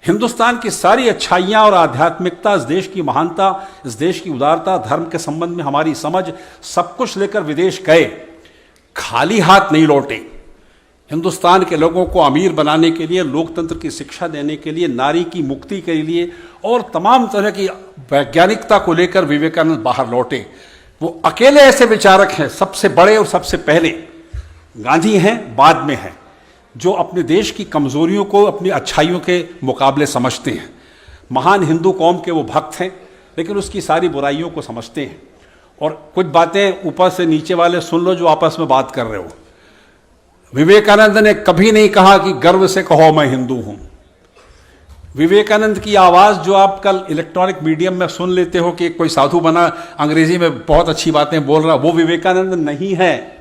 हिंदुस्तान की सारी अच्छाइयाँ और आध्यात्मिकता, इस देश की महानता, इस देश की उदारता, धर्म के संबंध में हमारी समझ, सब कुछ लेकर विदेश गए, खाली हाथ नहीं लौटे। हिंदुस्तान के लोगों को अमीर बनाने के लिए, लोकतंत्र की शिक्षा देने के लिए, नारी की मुक्ति के लिए और तमाम तरह की वैज्ञानिकता को लेकर विवेकानंद बाहर लौटे। वो अकेले ऐसे विचारक हैं, सबसे बड़े और सबसे पहले। गांधी हैं, बाद में हैं, जो अपने देश की कमजोरियों को अपनी अच्छाइयों के मुकाबले समझते हैं। महान हिंदू कौम के वो भक्त हैं, लेकिन उसकी सारी बुराइयों को समझते हैं। और कुछ बातें ऊपर से नीचे वाले सुन लो जो आपस में बात कर रहे हो। विवेकानंद ने कभी नहीं कहा कि गर्व से कहो मैं हिंदू हूं। विवेकानंद की आवाज जो आप कल इलेक्ट्रॉनिक मीडियम में सुन लेते हो कि कोई साधु बना अंग्रेजी में बहुत अच्छी बातें बोल रहा, वो विवेकानंद नहीं है।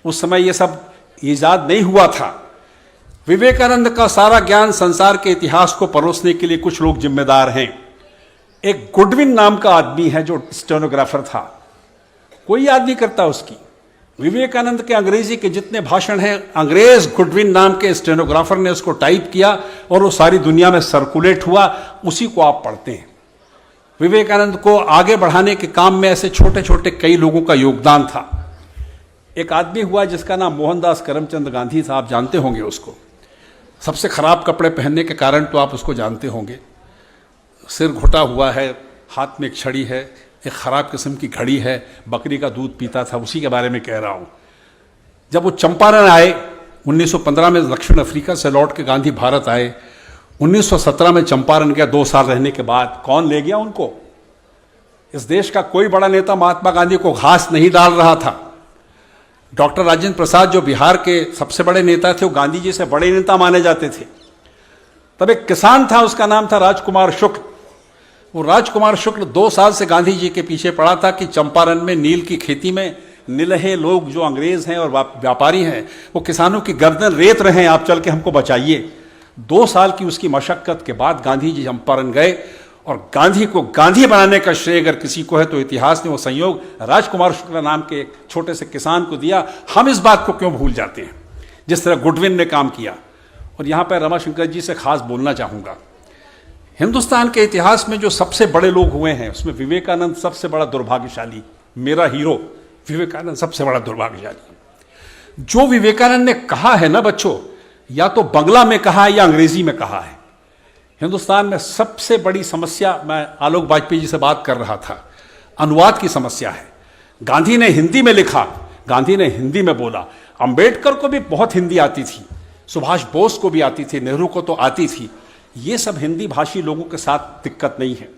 उस समय ये सब ईजाद नहीं हुआ था। विवेकानंद का सारा ज्ञान संसार के इतिहास को परोसने के लिए कुछ लोग जिम्मेदार हैं। एक गुडविन नाम का आदमी है जो स्टेनोग्राफर था, कोई याद नहीं करता उसकी। विवेकानंद के अंग्रेजी के जितने भाषण हैं, अंग्रेज गुडविन नाम के स्टेनोग्राफर ने उसको टाइप किया और वो सारी दुनिया में सर्कुलेट हुआ, उसी को आप पढ़ते हैं। विवेकानंद को आगे बढ़ाने के काम में ऐसे छोटे छोटे कई लोगों का योगदान था। एक आदमी हुआ जिसका नाम मोहनदास करमचंद गांधी था, आप जानते होंगे उसको। सबसे खराब कपड़े पहनने के कारण तो आप उसको जानते होंगे। सिर घुटा हुआ है, हाथ में एक छड़ी है, एक ख़राब किस्म की घड़ी है, बकरी का दूध पीता था, उसी के बारे में कह रहा हूँ। जब वो चंपारण आए 1915 में, दक्षिण अफ्रीका से लौट के गांधी भारत आए, 1917 में चंपारण गया 2 साल रहने के बाद। कौन ले गया उनको? इस देश का कोई बड़ा नेता महात्मा गांधी को घास नहीं डाल रहा था। डॉक्टर राजेंद्र प्रसाद जो बिहार के सबसे बड़े नेता थे, वो गांधी जी से बड़े नेता माने जाते थे। तब एक किसान था, उसका नाम था राजकुमार शुक्ल। वो राजकुमार शुक्ल 2 साल से गांधी जी के पीछे पड़ा था कि चंपारण में नील की खेती में निलहे लोग जो अंग्रेज हैं और व्यापारी हैं, वो किसानों की गर्दन रेत रहे हैं, आप चल के हमको बचाइए। 2 साल की उसकी मशक्कत के बाद गांधी जी चंपारण गए, और गांधी को गांधी बनाने का श्रेय अगर किसी को है तो इतिहास ने वो संयोग राजकुमार शुक्ला नाम के एक छोटे से किसान को दिया। हम इस बात को क्यों भूल जाते हैं, जिस तरह गुडविन ने काम किया। और यहाँ पर रमाशंकर जी से खास बोलना चाहूँगा। हिंदुस्तान के इतिहास में जो सबसे बड़े लोग हुए हैं, उसमें विवेकानंद सबसे बड़ा दुर्भाग्यशाली, मेरा हीरो विवेकानंद सबसे बड़ा दुर्भाग्यशाली। जो विवेकानंद ने कहा है ना बच्चों, या तो बंगला में कहा है या अंग्रेजी में कहा है। हिंदुस्तान में सबसे बड़ी समस्या, मैं आलोक वाजपेयी जी से बात कर रहा था, अनुवाद की समस्या है। गांधी ने हिंदी में लिखा, गांधी ने हिंदी में बोला। अंबेडकर को भी बहुत हिंदी आती थी, सुभाष बोस को भी आती थी, नेहरू को तो आती थी। ये सब हिंदी भाषी लोगों के साथ दिक्कत नहीं है।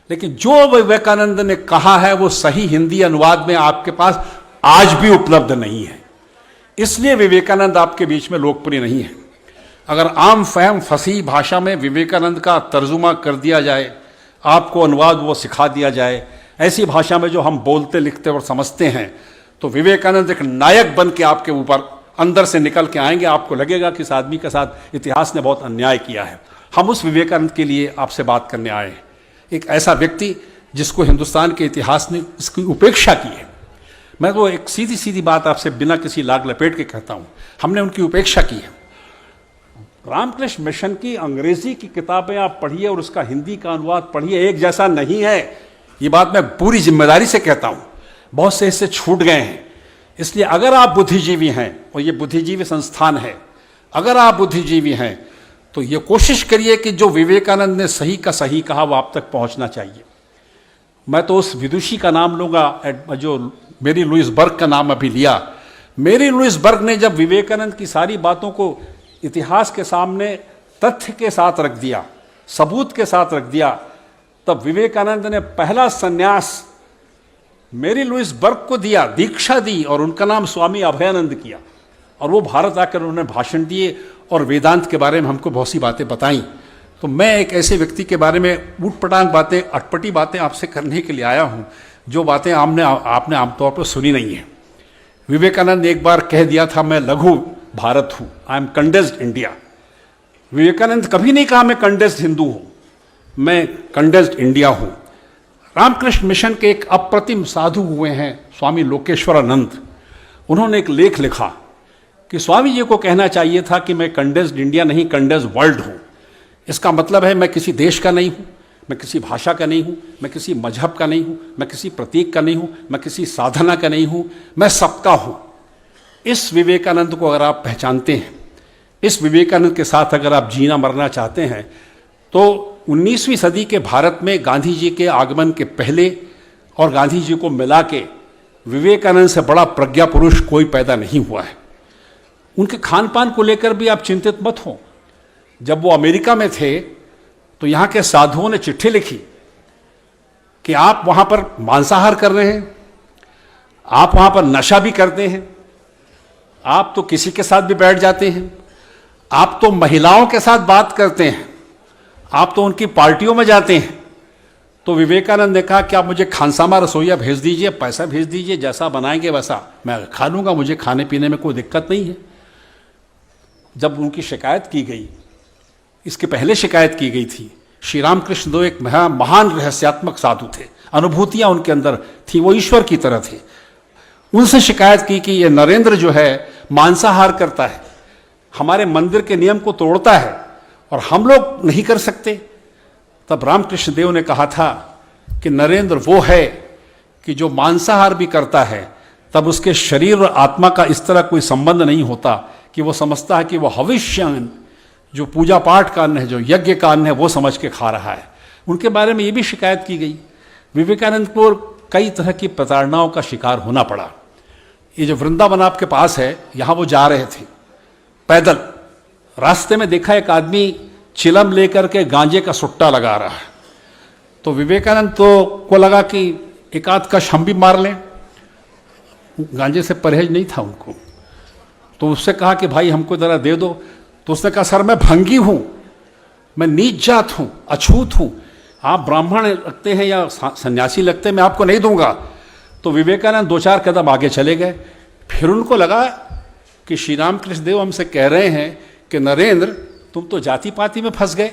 लेकिन जो विवेकानंद ने कहा है वो सही हिंदी अनुवाद में आपके पास आज भी उपलब्ध नहीं है। इसलिए विवेकानंद आपके बीच में लोकप्रिय नहीं है। अगर आम फहम फसी भाषा में विवेकानंद का तर्जुमा कर दिया जाए, आपको अनुवाद वो सिखा दिया जाए, ऐसी भाषा में जो हम बोलते लिखते और समझते हैं, तो विवेकानंद एक नायक बन के आपके ऊपर अंदर से निकल के आएंगे। आपको लगेगा कि इस आदमी के साथ इतिहास ने बहुत अन्याय किया है। हम उस विवेकानंद के लिए आपसे बात करने आए हैं, एक ऐसा व्यक्ति जिसको हिंदुस्तान के इतिहास ने इसकी उपेक्षा की है। मैं तो एक सीधी सीधी बात आपसे बिना किसी लाग लपेट के कहता हूँ, हमने उनकी उपेक्षा की है। रामकृष्ण मिशन की अंग्रेजी की किताबें आप पढ़िए और उसका हिंदी का अनुवाद पढ़िए, एक जैसा नहीं है। ये बात मैं पूरी जिम्मेदारी से कहता हूँ, बहुत से इससे छूट गए हैं। इसलिए अगर आप बुद्धिजीवी हैं, और ये बुद्धिजीवी संस्थान है, अगर आप बुद्धिजीवी हैं तो ये कोशिश करिए कि जो विवेकानंद ने सही का सही कहा वो आप तक पहुंचना चाहिए। मैं तो उस विदुषी का नाम लूँगा जो मेरी लुईस बर्ग का नाम अभी लिया। मेरी लुईस बर्ग ने जब विवेकानंद की सारी बातों को इतिहास के सामने तथ्य के साथ रख दिया, सबूत के साथ रख दिया, तब विवेकानंद ने पहला संन्यास मेरी लुईस बर्ग को दिया, दीक्षा दी, और उनका नाम स्वामी अभयानंद किया। और वो भारत आकर उन्होंने भाषण दिए और वेदांत के बारे में हमको बहुत सी बातें बताई। तो मैं एक ऐसे व्यक्ति के बारे में ऊटपटांग बातें, अटपटी बातें आपसे करने के लिए आया हूँ, जो बातें आपने आमतौर पर सुनी नहीं है। विवेकानंद ने एक बार कह दिया था, मैं लघु भारत हूँ, I am condensed India. Vivekananda कभी नहीं कहा मैं कंडेंस्ड हिंदू हूँ, मैं कंडेंस्ड इंडिया हूँ। रामकृष्ण मिशन के एक अप्रतिम साधु हुए हैं स्वामी लोकेश्वरानंद, उन्होंने एक लेख लिखा कि स्वामी जी को कहना चाहिए था कि मैं कंडेंस्ड इंडिया नहीं, कंडेंस्ड वर्ल्ड हूँ। इसका मतलब है मैं किसी देश का नहीं हूँ, मैं किसी भाषा का नहीं हूँ, मैं किसी मजहब का नहीं हूँ, मैं किसी प्रतीक का नहीं हूँ, मैं किसी साधना का नहीं हूँ, मैं सबका हूँ। इस विवेकानंद को अगर आप पहचानते हैं, इस विवेकानंद के साथ अगर आप जीना मरना चाहते हैं, तो 19वीं सदी के भारत में गांधी जी के आगमन के पहले और गांधी जी को मिला के विवेकानंद से बड़ा प्रज्ञा पुरुष कोई पैदा नहीं हुआ है। उनके खान पान को लेकर भी आप चिंतित मत हो। जब वो अमेरिका में थे तो यहाँ के साधुओं ने चिट्ठी लिखी कि आप वहाँ पर मांसाहार कर रहे हैं, आप वहाँ पर नशा भी करते हैं, आप तो किसी के साथ भी बैठ जाते हैं, आप तो महिलाओं के साथ बात करते हैं, आप तो उनकी पार्टियों में जाते हैं। तो विवेकानंद ने कहा कि आप मुझे खानसामा रसोइया भेज दीजिए, पैसा भेज दीजिए, जैसा बनाएंगे वैसा मैं खा लूँगा, मुझे खाने पीने में कोई दिक्कत नहीं है। जब उनकी शिकायत की गई, इसके पहले शिकायत की गई थी, श्री रामकृष्ण देव एक महान रहस्यात्मक साधु थे, अनुभूतियाँ उनके अंदर थी, वो ईश्वर की तरह थे। उनसे शिकायत की कि ये नरेंद्र जो है मांसाहार करता है, हमारे मंदिर के नियम को तोड़ता है और हम लोग नहीं कर सकते। तब रामकृष्ण देव ने कहा था कि नरेंद्र वो है कि जो मांसाहार भी करता है तब उसके शरीर और आत्मा का इस तरह कोई संबंध नहीं होता कि वो समझता है कि वो हविष्य, जो पूजा पाठ का अन्न है, जो यज्ञ का अन्न है, वो समझ के खा रहा है। उनके बारे में ये भी शिकायत की गई। विवेकानंद को कई तरह की प्रताड़नाओं का शिकार होना पड़ा। ये जो वृंदावन आपके पास है, यहाँ वो जा रहे थे पैदल, रास्ते में देखा एक आदमी चिलम लेकर के गांजे का सुट्टा लगा रहा है। तो विवेकानंद को लगा कि एक आध कश हम भी मार लें, गांजे से परहेज नहीं था उनको। तो उससे कहा कि भाई हमको ज़रा दे दो। तो उसने कहा सर मैं भंगी हूँ, मैं नीच जात हूँ, अछूत हूँ, आप ब्राह्मण लगते हैं या सन्यासी लगते हैं, मैं आपको नहीं दूंगा। तो विवेकानंद 2-4 कदम आगे चले गए। फिर उनको लगा कि श्री रामकृष्ण देव हमसे कह रहे हैं कि नरेंद्र तुम तो जाति पाति में फंस गए।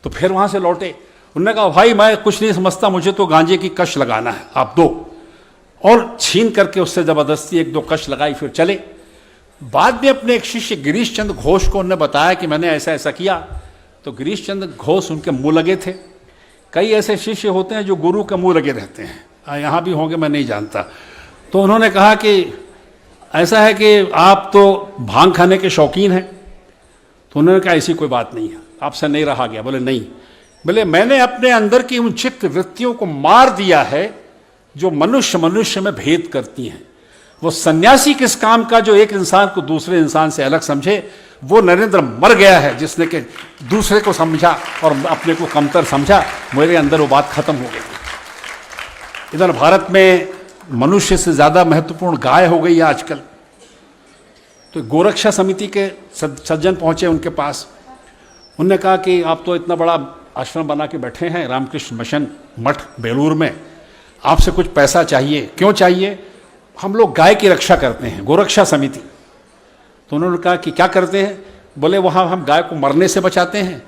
तो फिर वहाँ से लौटे। उन्होंने कहा भाई मैं कुछ नहीं समझता, मुझे तो गांजे की कश लगाना है, आप दो। और छीन करके उससे ज़बरदस्ती 1-2 कश लगाई, फिर चले। बाद में अपने एक शिष्य गिरीश चंद्र घोष को उन्होंने बताया कि मैंने ऐसा ऐसा किया। तो गिरीश चंद्र घोष उनके मुँह लगे थे। कई ऐसे शिष्य होते हैं जो गुरु के मुँह लगे रहते हैं, यहाँ भी होंगे मैं नहीं जानता। तो उन्होंने कहा कि ऐसा है कि आप तो भांग खाने के शौकीन हैं। तो उन्होंने कहा ऐसी कोई बात नहीं है, आपसे नहीं रहा गया। बोले नहीं, बोले मैंने अपने अंदर की उन चित्त वृत्तियों को मार दिया है जो मनुष्य में भेद करती हैं। वो सन्यासी किस काम का जो एक इंसान को दूसरे इंसान से अलग समझे, वो नरेंद्र मर गया है जिसने कि दूसरे को समझा और अपने को कमतर समझा। मेरे अंदर वो बात खत्म हो गई। इधर भारत में मनुष्य से ज़्यादा महत्वपूर्ण गाय हो गई है आजकल। तो गोरक्षा समिति के सज्जन पहुँचे उनके पास। उन्होंने कहा कि आप तो इतना बड़ा आश्रम बना के बैठे हैं रामकृष्ण मिशन मठ बेलूर में, आपसे कुछ पैसा चाहिए। क्यों चाहिए? हम लोग गाय की रक्षा करते हैं, गोरक्षा समिति। तो उन्होंने कहा कि क्या करते हैं? बोले वहाँ हम गाय को मरने से बचाते हैं।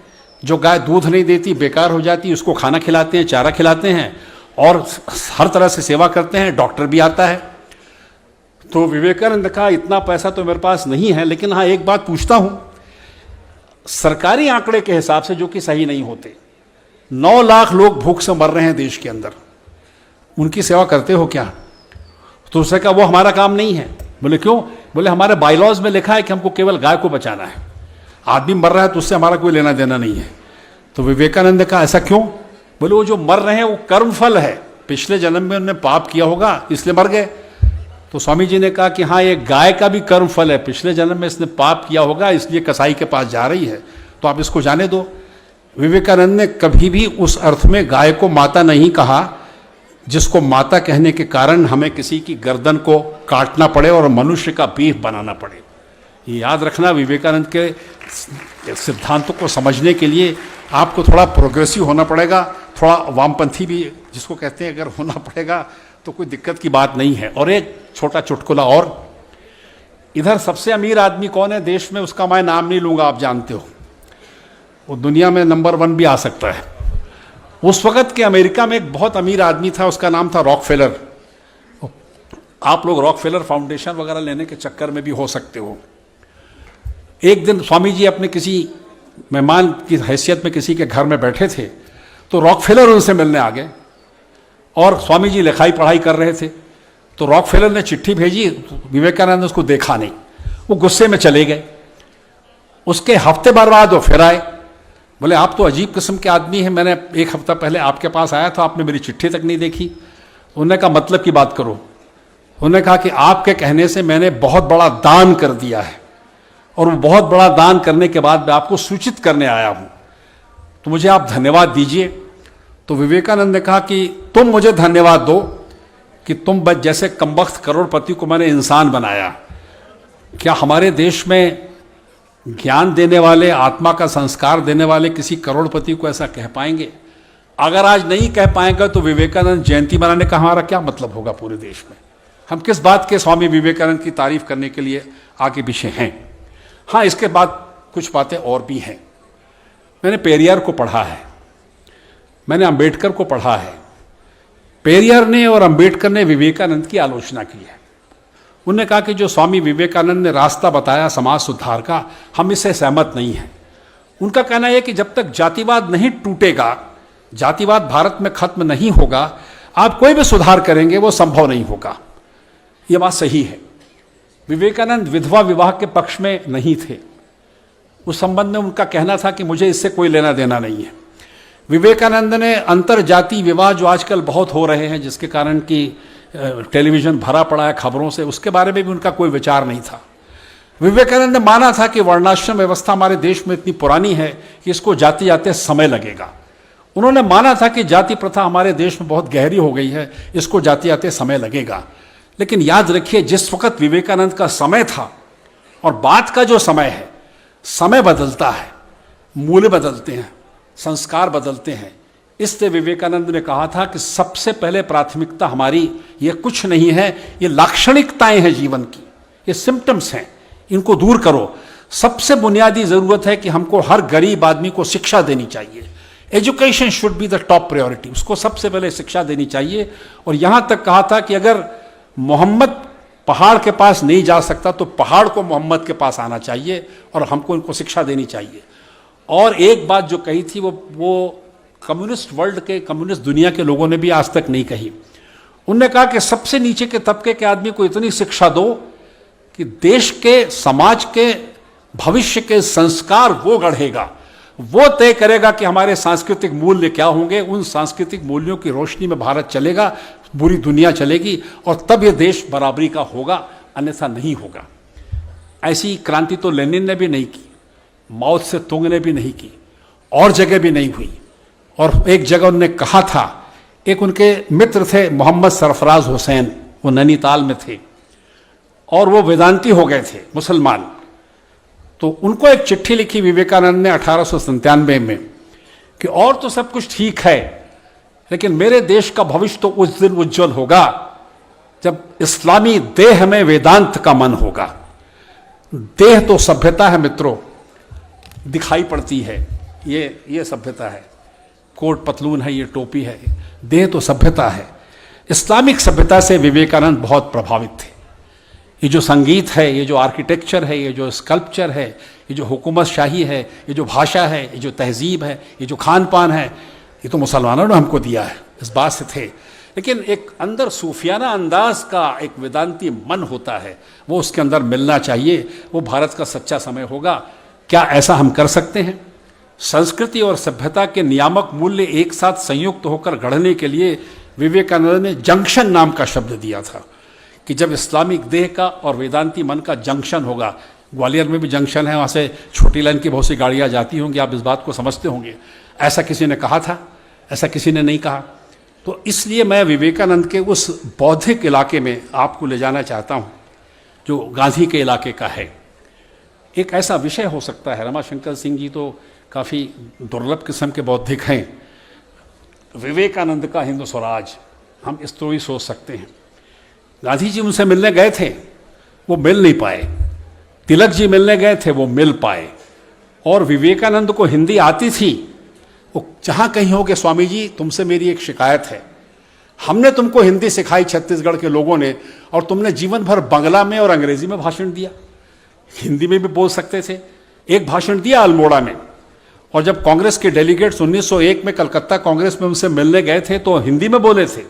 जो गाय दूध नहीं देती, बेकार हो जाती, उसको खाना खिलाते हैं, चारा खिलाते हैं और हर तरह से सेवा करते हैं। डॉक्टर भी आता है। तो विवेकानंद ने कहा इतना पैसा तो मेरे पास नहीं है, लेकिन हाँ एक बात पूछता हूँ, सरकारी आंकड़े के हिसाब से जो कि सही नहीं होते, 9 लाख लोग भूख से मर रहे हैं देश के अंदर, उनकी सेवा करते हो क्या? तो उसने कहा वो हमारा काम नहीं है। बोले क्यों? बोले हमारे बायलॉज में लिखा है कि हमको केवल गाय को बचाना है, आदमी मर रहा है तो उससे हमारा कोई लेना देना नहीं है। तो विवेकानंद ने कहा ऐसा क्यों? बोले वो जो मर रहे हैं वो कर्मफल है, पिछले जन्म में उन्होंने पाप किया होगा इसलिए मर गए। तो स्वामी जी ने कहा कि हाँ ये गाय का भी कर्मफल है, पिछले जन्म में इसने पाप किया होगा इसलिए कसाई के पास जा रही है, तो आप इसको जाने दो। विवेकानंद ने कभी भी उस अर्थ में गाय को माता नहीं कहा जिसको माता कहने के कारण हमें किसी की गर्दन को काटना पड़े और मनुष्य का बीफ बनाना पड़े। ये याद रखना, विवेकानंद के सिद्धांतों को समझने के लिए आपको थोड़ा प्रोग्रेसिव होना पड़ेगा, थोड़ा वामपंथी भी जिसको कहते हैं अगर होना पड़ेगा तो कोई दिक्कत की बात नहीं है। और एक छोटा चुटकुला और, इधर सबसे अमीर आदमी कौन है देश में, उसका मैं नाम नहीं लूँगा, आप जानते हो, वो दुनिया में नंबर 1 भी आ सकता है। उस वक़्त के अमेरिका में एक बहुत अमीर आदमी था, उसका नाम था रॉकफेलर। आप लोग रॉकफेलर फाउंडेशन वगैरह लेने के चक्कर में भी हो सकते हो। एक दिन स्वामी जी अपने किसी मेहमान की हैसियत में किसी के घर में बैठे थे, तो रॉकफेलर उनसे मिलने आ गए और स्वामी जी लिखाई पढ़ाई कर रहे थे। तो रॉकफेलर ने चिट्ठी भेजी, विवेकानंद ने उसको देखा नहीं, वो गुस्से में चले गए। उसके हफ्ते भर बाद वो फिर आए, बोले आप तो अजीब किस्म के आदमी हैं, मैंने 1 हफ्ता पहले आपके पास आया था, आपने मेरी चिट्ठी तक नहीं देखी। उन्होंने कहा मतलब की बात करो। उन्होंने कहा कि आपके कहने से मैंने बहुत बड़ा दान कर दिया है और वो बहुत बड़ा दान करने के बाद मैं आपको सूचित करने आया हूँ, तो मुझे आप धन्यवाद दीजिए। तो विवेकानंद ने कहा कि तुम मुझे धन्यवाद दो कि तुम बस जैसे कमबख्त करोड़पति को मैंने इंसान बनाया। क्या हमारे देश में ज्ञान देने वाले, आत्मा का संस्कार देने वाले किसी करोड़पति को ऐसा कह पाएंगे? अगर आज नहीं कह पाएंगे तो विवेकानंद जयंती मनाने का हमारा क्या मतलब होगा पूरे देश में? हम किस बात के स्वामी विवेकानंद की तारीफ करने के लिए आगे पीछे हैं? हाँ, इसके बाद कुछ बातें और भी हैं। मैंने पेरियार को पढ़ा है, मैंने अंबेडकर को पढ़ा है। पेरियार ने और अंबेडकर ने विवेकानंद की आलोचना की है। उन्होंने कहा कि जो स्वामी विवेकानंद ने रास्ता बताया समाज सुधार का, हम इससे सहमत नहीं हैं। उनका कहना है कि जब तक जातिवाद नहीं टूटेगा, जातिवाद भारत में खत्म नहीं होगा, आप कोई भी सुधार करेंगे वो संभव नहीं होगा। ये बात सही है। विवेकानंद विधवा विवाह के पक्ष में नहीं थे। उस संबंध में उनका कहना था कि मुझे इससे कोई लेना देना नहीं है। विवेकानंद ने अंतर जाति विवाह जो आजकल बहुत हो रहे हैं, जिसके कारण कि टेलीविजन भरा पड़ा है खबरों से, उसके बारे में भी उनका कोई विचार नहीं था। विवेकानंद ने माना था कि वर्णाश्रम व्यवस्था हमारे देश में इतनी पुरानी है कि इसको जाते जाते समय लगेगा। उन्होंने माना था कि जाति प्रथा हमारे देश में बहुत गहरी हो गई है, इसको जाते जाते समय लगेगा। लेकिन याद रखिए, जिस वक्त विवेकानंद का समय था और बाद का जो समय है, समय बदलता है, मूल्य बदलते हैं, संस्कार बदलते हैं। इसलिए विवेकानंद ने कहा था कि सबसे पहले प्राथमिकता हमारी ये कुछ नहीं है, ये लाक्षणिकताएं हैं जीवन की, ये सिम्टम्स हैं, इनको दूर करो। सबसे बुनियादी जरूरत है कि हमको हर गरीब आदमी को शिक्षा देनी चाहिए। Education should be the top priority, उसको सबसे पहले शिक्षा देनी चाहिए। और यहां तक कहा था कि अगर मोहम्मद पहाड़ के पास नहीं जा सकता तो पहाड़ को मोहम्मद के पास आना चाहिए और हमको उनको शिक्षा देनी चाहिए। और एक बात जो कही थी वो कम्युनिस्ट वर्ल्ड के, कम्युनिस्ट दुनिया के लोगों ने भी आज तक नहीं कही। उन्होंने कहा कि सबसे नीचे के तबके के आदमी को इतनी शिक्षा दो कि देश के, समाज के भविष्य के संस्कार वो गढ़ेगा, वो तय करेगा कि हमारे सांस्कृतिक मूल्य क्या होंगे। उन सांस्कृतिक मूल्यों की रोशनी में भारत चलेगा, पूरी दुनिया चलेगी, और तब ये देश बराबरी का होगा, अन्यथा नहीं होगा। ऐसी क्रांति तो लेनिन ने भी नहीं की, माओ से तुंग ने भी नहीं की, और जगह भी नहीं हुई। और एक जगह उन्होंने कहा था, एक उनके मित्र थे मोहम्मद सरफराज हुसैन, वो नैनीताल में थे और वो वेदांती हो गए थे, मुसलमान। तो उनको एक चिट्ठी लिखी विवेकानंद ने 1897 में कि और तो सब कुछ ठीक है, लेकिन मेरे देश का भविष्य तो उस दिन उज्जवल होगा जब इस्लामी देह में वेदांत का मन होगा। देह तो सभ्यता है मित्रों, दिखाई पड़ती है, ये सभ्यता है, कोट पतलून है, ये टोपी है, देह तो सभ्यता है। इस्लामिक सभ्यता से विवेकानंद बहुत प्रभावित थे। ये जो संगीत है, ये जो आर्किटेक्चर है, ये जो स्कल्पचर है, ये जो हुकूमत शाही है, ये जो भाषा है, ये जो तहजीब है, ये जो खान पान है, ये तो मुसलमानों ने हमको दिया है, इस बात से थे। लेकिन एक अंदर सूफियाना अंदाज का एक वेदांती मन होता है, वो उसके अंदर मिलना चाहिए। वो भारत का सच्चा समय होगा। क्या ऐसा हम कर सकते हैं? संस्कृति और सभ्यता के नियामक मूल्य एक साथ संयुक्त होकर गढ़ने के लिए विवेकानंद ने जंक्शन नाम का शब्द दिया था कि जब इस्लामिक देह का और वेदांती मन का जंक्शन होगा, ग्वालियर में भी जंक्शन है, वहाँ से छोटी लाइन की बहुत सी गाड़ियाँ जाती होंगी, आप इस बात को समझते होंगे। ऐसा किसी ने कहा था? ऐसा किसी ने नहीं कहा। तो इसलिए मैं विवेकानंद के उस बौद्धिक इलाके में आपको ले जाना चाहता हूँ जो गांधी के इलाके का है। एक ऐसा विषय हो सकता है, रमाशंकर सिंह जी तो काफ़ी दुर्लभ किस्म के बौद्धिक हैं, विवेकानंद का हिंदू स्वराज, हम इस तो ही सोच सकते हैं। गांधी जी उनसे मिलने गए थे, वो मिल नहीं पाए। तिलक जी मिलने गए थे, वो मिल पाए। और विवेकानंद को हिंदी आती थी। वो जहाँ कहीं हो कि स्वामी जी तुमसे मेरी एक शिकायत है, हमने तुमको हिंदी सिखाई छत्तीसगढ़ के लोगों ने, और तुमने जीवन भर बांग्ला में और अंग्रेजी में भाषण दिया, हिंदी में भी बोल सकते थे। एक भाषण दिया अल्मोड़ा में, और जब कांग्रेस के डेलीगेट्स 1901 में कलकत्ता कांग्रेस में उनसे मिलने गए थे तो हिंदी में बोले थे,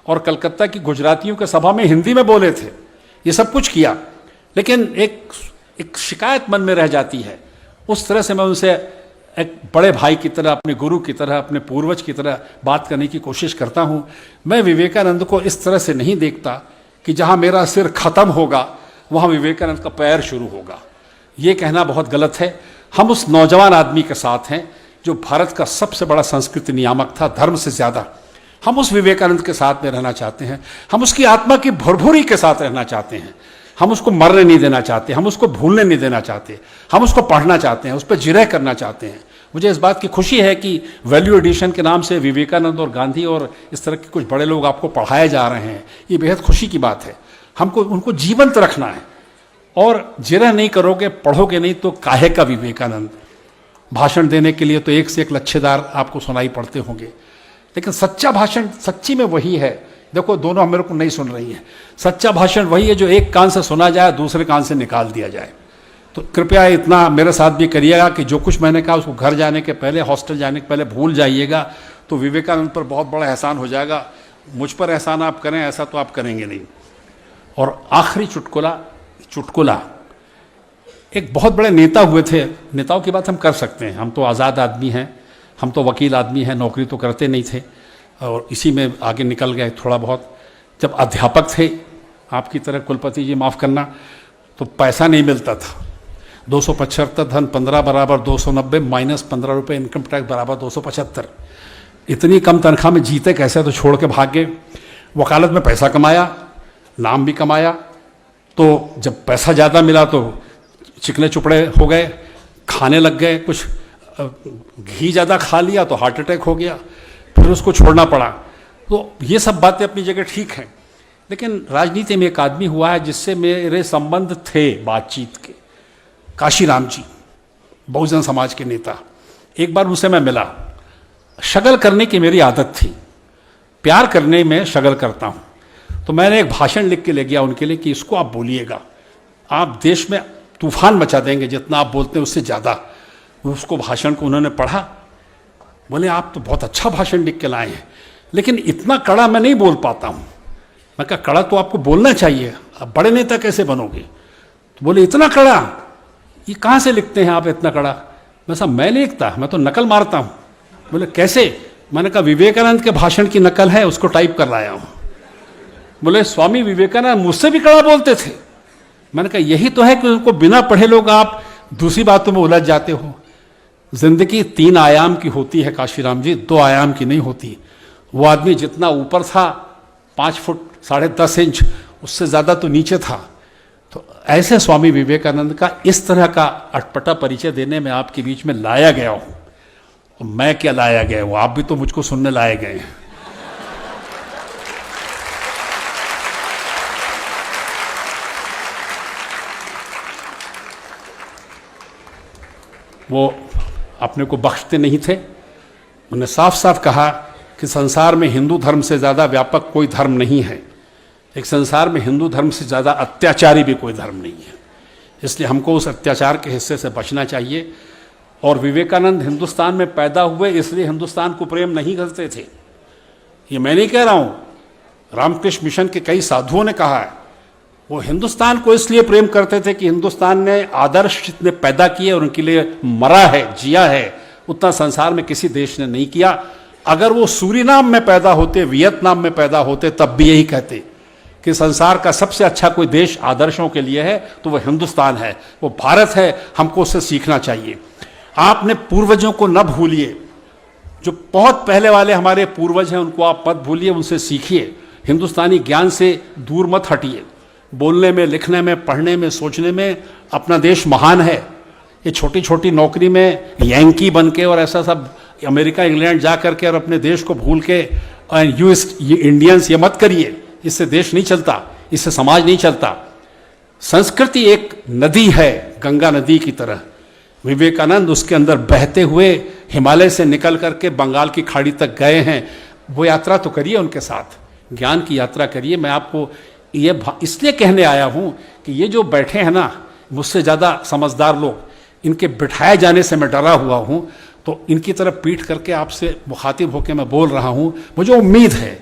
और कलकत्ता की गुजरातियों के सभा में हिंदी में बोले थे। ये सब कुछ किया, लेकिन एक शिकायत मन में रह जाती है। उस तरह से मैं उनसे एक बड़े भाई की तरह, अपने गुरु की तरह, अपने पूर्वज की तरह बात करने की कोशिश करता हूँ। मैं विवेकानंद को इस तरह से नहीं देखता कि जहाँ मेरा सिर खत्म होगा वहाँ विवेकानंद का पैर शुरू होगा। ये कहना बहुत गलत है। हम उस नौजवान आदमी के साथ हैं जो भारत का सबसे बड़ा संस्कृति नियामक था, धर्म से ज़्यादा। हम उस विवेकानंद के साथ में रहना चाहते हैं। हम उसकी आत्मा की भुरभुरी के साथ रहना चाहते हैं। हम उसको मरने नहीं देना चाहते, हम उसको भूलने नहीं देना चाहते, हम उसको पढ़ना चाहते हैं, उस पर जिरह करना चाहते हैं। मुझे इस बात की खुशी है कि वैल्यू एडिशन के नाम से विवेकानंद और गांधी और इस तरह के कुछ बड़े लोग आपको पढ़ाए जा रहे हैं। ये बेहद खुशी की बात है। हमको उनको जीवंत रखना है, और जिरह नहीं करोगे, पढ़ोगे नहीं, तो काहे का विवेकानंद। भाषण देने के लिए तो एक से एक लच्छेदार आपको सुनाई पड़ते होंगे, लेकिन सच्चा भाषण सच्ची में वही है। देखो, दोनों मेरे को नहीं सुन रही हैं। सच्चा भाषण वही है जो एक कान से सुना जाए, दूसरे कान से निकाल दिया जाए। तो कृपया इतना मेरे साथ भी करिएगा कि जो कुछ मैंने कहा उसको घर जाने के पहले, हॉस्टल जाने के पहले भूल जाइएगा, तो विवेकानंद पर बहुत बड़ा एहसान हो जाएगा। मुझ पर एहसान आप करें ऐसा तो आप करेंगे नहीं। और आखिरी चुटकुला, एक बहुत बड़े नेता हुए थे। नेताओं की बात हम कर सकते हैं, हम तो आज़ाद आदमी हैं, हम तो वकील आदमी हैं, नौकरी तो करते नहीं थे और इसी में आगे निकल गए थोड़ा बहुत। जब अध्यापक थे आपकी तरह कुलपति जी, माफ़ करना, तो पैसा नहीं मिलता था। 275 धन 15 बराबर 290 माइनस 15 रुपये इनकम टैक्स बराबर 275। इतनी कम तनख्वाह में जीते कैसे? तो छोड़ के भाग गए। वकालत में पैसा कमाया, नाम भी कमाया, तो जब पैसा ज़्यादा मिला तो चिकने चुपड़े हो गए, खाने लग गए, कुछ घी ज़्यादा खा लिया तो हार्ट अटैक हो गया, फिर उसको छोड़ना पड़ा। तो ये सब बातें अपनी जगह ठीक हैं, लेकिन राजनीति में एक आदमी हुआ है जिससे मेरे संबंध थे बातचीत के, काशीराम जी, बहुजन समाज के नेता। एक बार उनसे मैं मिला। शगल करने की मेरी आदत थी, प्यार करने में शगल करता हूँ। तो मैंने एक भाषण लिख के ले गया उनके लिए कि इसको आप बोलिएगा, आप देश में तूफान मचा देंगे, जितना आप बोलते हैं उससे ज़्यादा। उसको भाषण को उन्होंने पढ़ा, बोले आप तो बहुत अच्छा भाषण लिख के लाए हैं, लेकिन इतना कड़ा मैं नहीं बोल पाता हूँ। मैं कहा कड़ा तो आपको बोलना चाहिए, अब बड़े नेता कैसे बनोगे? तो बोले इतना कड़ा, ये कहाँ से लिखते हैं आप इतना कड़ा? मैं साहब मैं नहीं लिखता, मैं तो नकल मारता हूँ। बोले कैसे? मैंने कहा विवेकानंद के भाषण की नकल है, उसको टाइप कर लाया हूँ। बोले स्वामी विवेकानंद मुझसे भी कड़ा बोलते थे। मैंने कहा यही तो है कि उनको बिना पढ़े लोग आप दूसरी बातों में उलझ जाते हो। जिंदगी 3 आयाम की होती है काशीराम जी, 2 आयाम की नहीं होती। वो आदमी जितना ऊपर था 5 फुट 10.5 इंच, उससे ज़्यादा तो नीचे था। तो ऐसे स्वामी विवेकानंद का इस तरह का अटपटा परिचय देने में आपके बीच में लाया गया हूँ। और मैं क्या लाया गया हूँ, आप भी तो मुझको सुनने लाए गए हैं। वो अपने को बख्शते नहीं थे। उन्होंने साफ साफ कहा कि संसार में हिंदू धर्म से ज़्यादा व्यापक कोई धर्म नहीं है, एक संसार में हिंदू धर्म से ज़्यादा अत्याचारी भी कोई धर्म नहीं है। इसलिए हमको उस अत्याचार के हिस्से से बचना चाहिए। और विवेकानंद हिंदुस्तान में पैदा हुए इसलिए हिंदुस्तान को प्रेम नहीं करते थे, ये मैं नहीं कह रहा हूँ, रामकृष्ण मिशन के कई साधुओं ने कहा है। वो हिंदुस्तान को इसलिए प्रेम करते थे कि हिंदुस्तान ने आदर्श जितने पैदा किए और उनके लिए मरा है, जिया है, उतना संसार में किसी देश ने नहीं किया। अगर वो सूरीनाम में पैदा होते, वियतनाम में पैदा होते, तब भी यही कहते कि संसार का सबसे अच्छा कोई देश आदर्शों के लिए है तो वो हिंदुस्तान है, वो भारत है, हमको उससे सीखना चाहिए। आपने पूर्वजों को न भूलिए, जो बहुत पहले वाले हमारे पूर्वज हैं उनको आप मत भूलिए, उनसे सीखिए। हिंदुस्तानी ज्ञान से दूर मत हटिए। बोलने में, लिखने में, पढ़ने में, सोचने में अपना देश महान है। ये छोटी छोटी नौकरी में यंकी बन के और ऐसा सब अमेरिका इंग्लैंड जा करके और अपने देश को भूल के इंडियंस ये मत करिए, इससे देश नहीं चलता, इससे समाज नहीं चलता। संस्कृति एक नदी है, गंगा नदी की तरह। विवेकानंद उसके अंदर बहते हुए हिमालय से निकल करके बंगाल की खाड़ी तक गए हैं। वो यात्रा तो करिए, उनके साथ ज्ञान की यात्रा करिए। मैं आपको ये इसलिए कहने आया हूँ कि ये जो बैठे हैं ना, मुझसे ज़्यादा समझदार लोग, इनके बिठाए जाने से मैं डरा हुआ हूँ। तो इनकी तरफ पीठ करके आपसे मुखातिब होकर मैं बोल रहा हूँ। मुझे उम्मीद है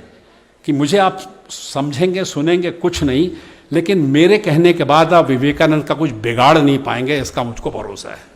कि मुझे आप समझेंगे, सुनेंगे, कुछ नहीं, लेकिन मेरे कहने के बाद आप विवेकानंद का कुछ बिगाड़ नहीं पाएंगे, इसका मुझको भरोसा है।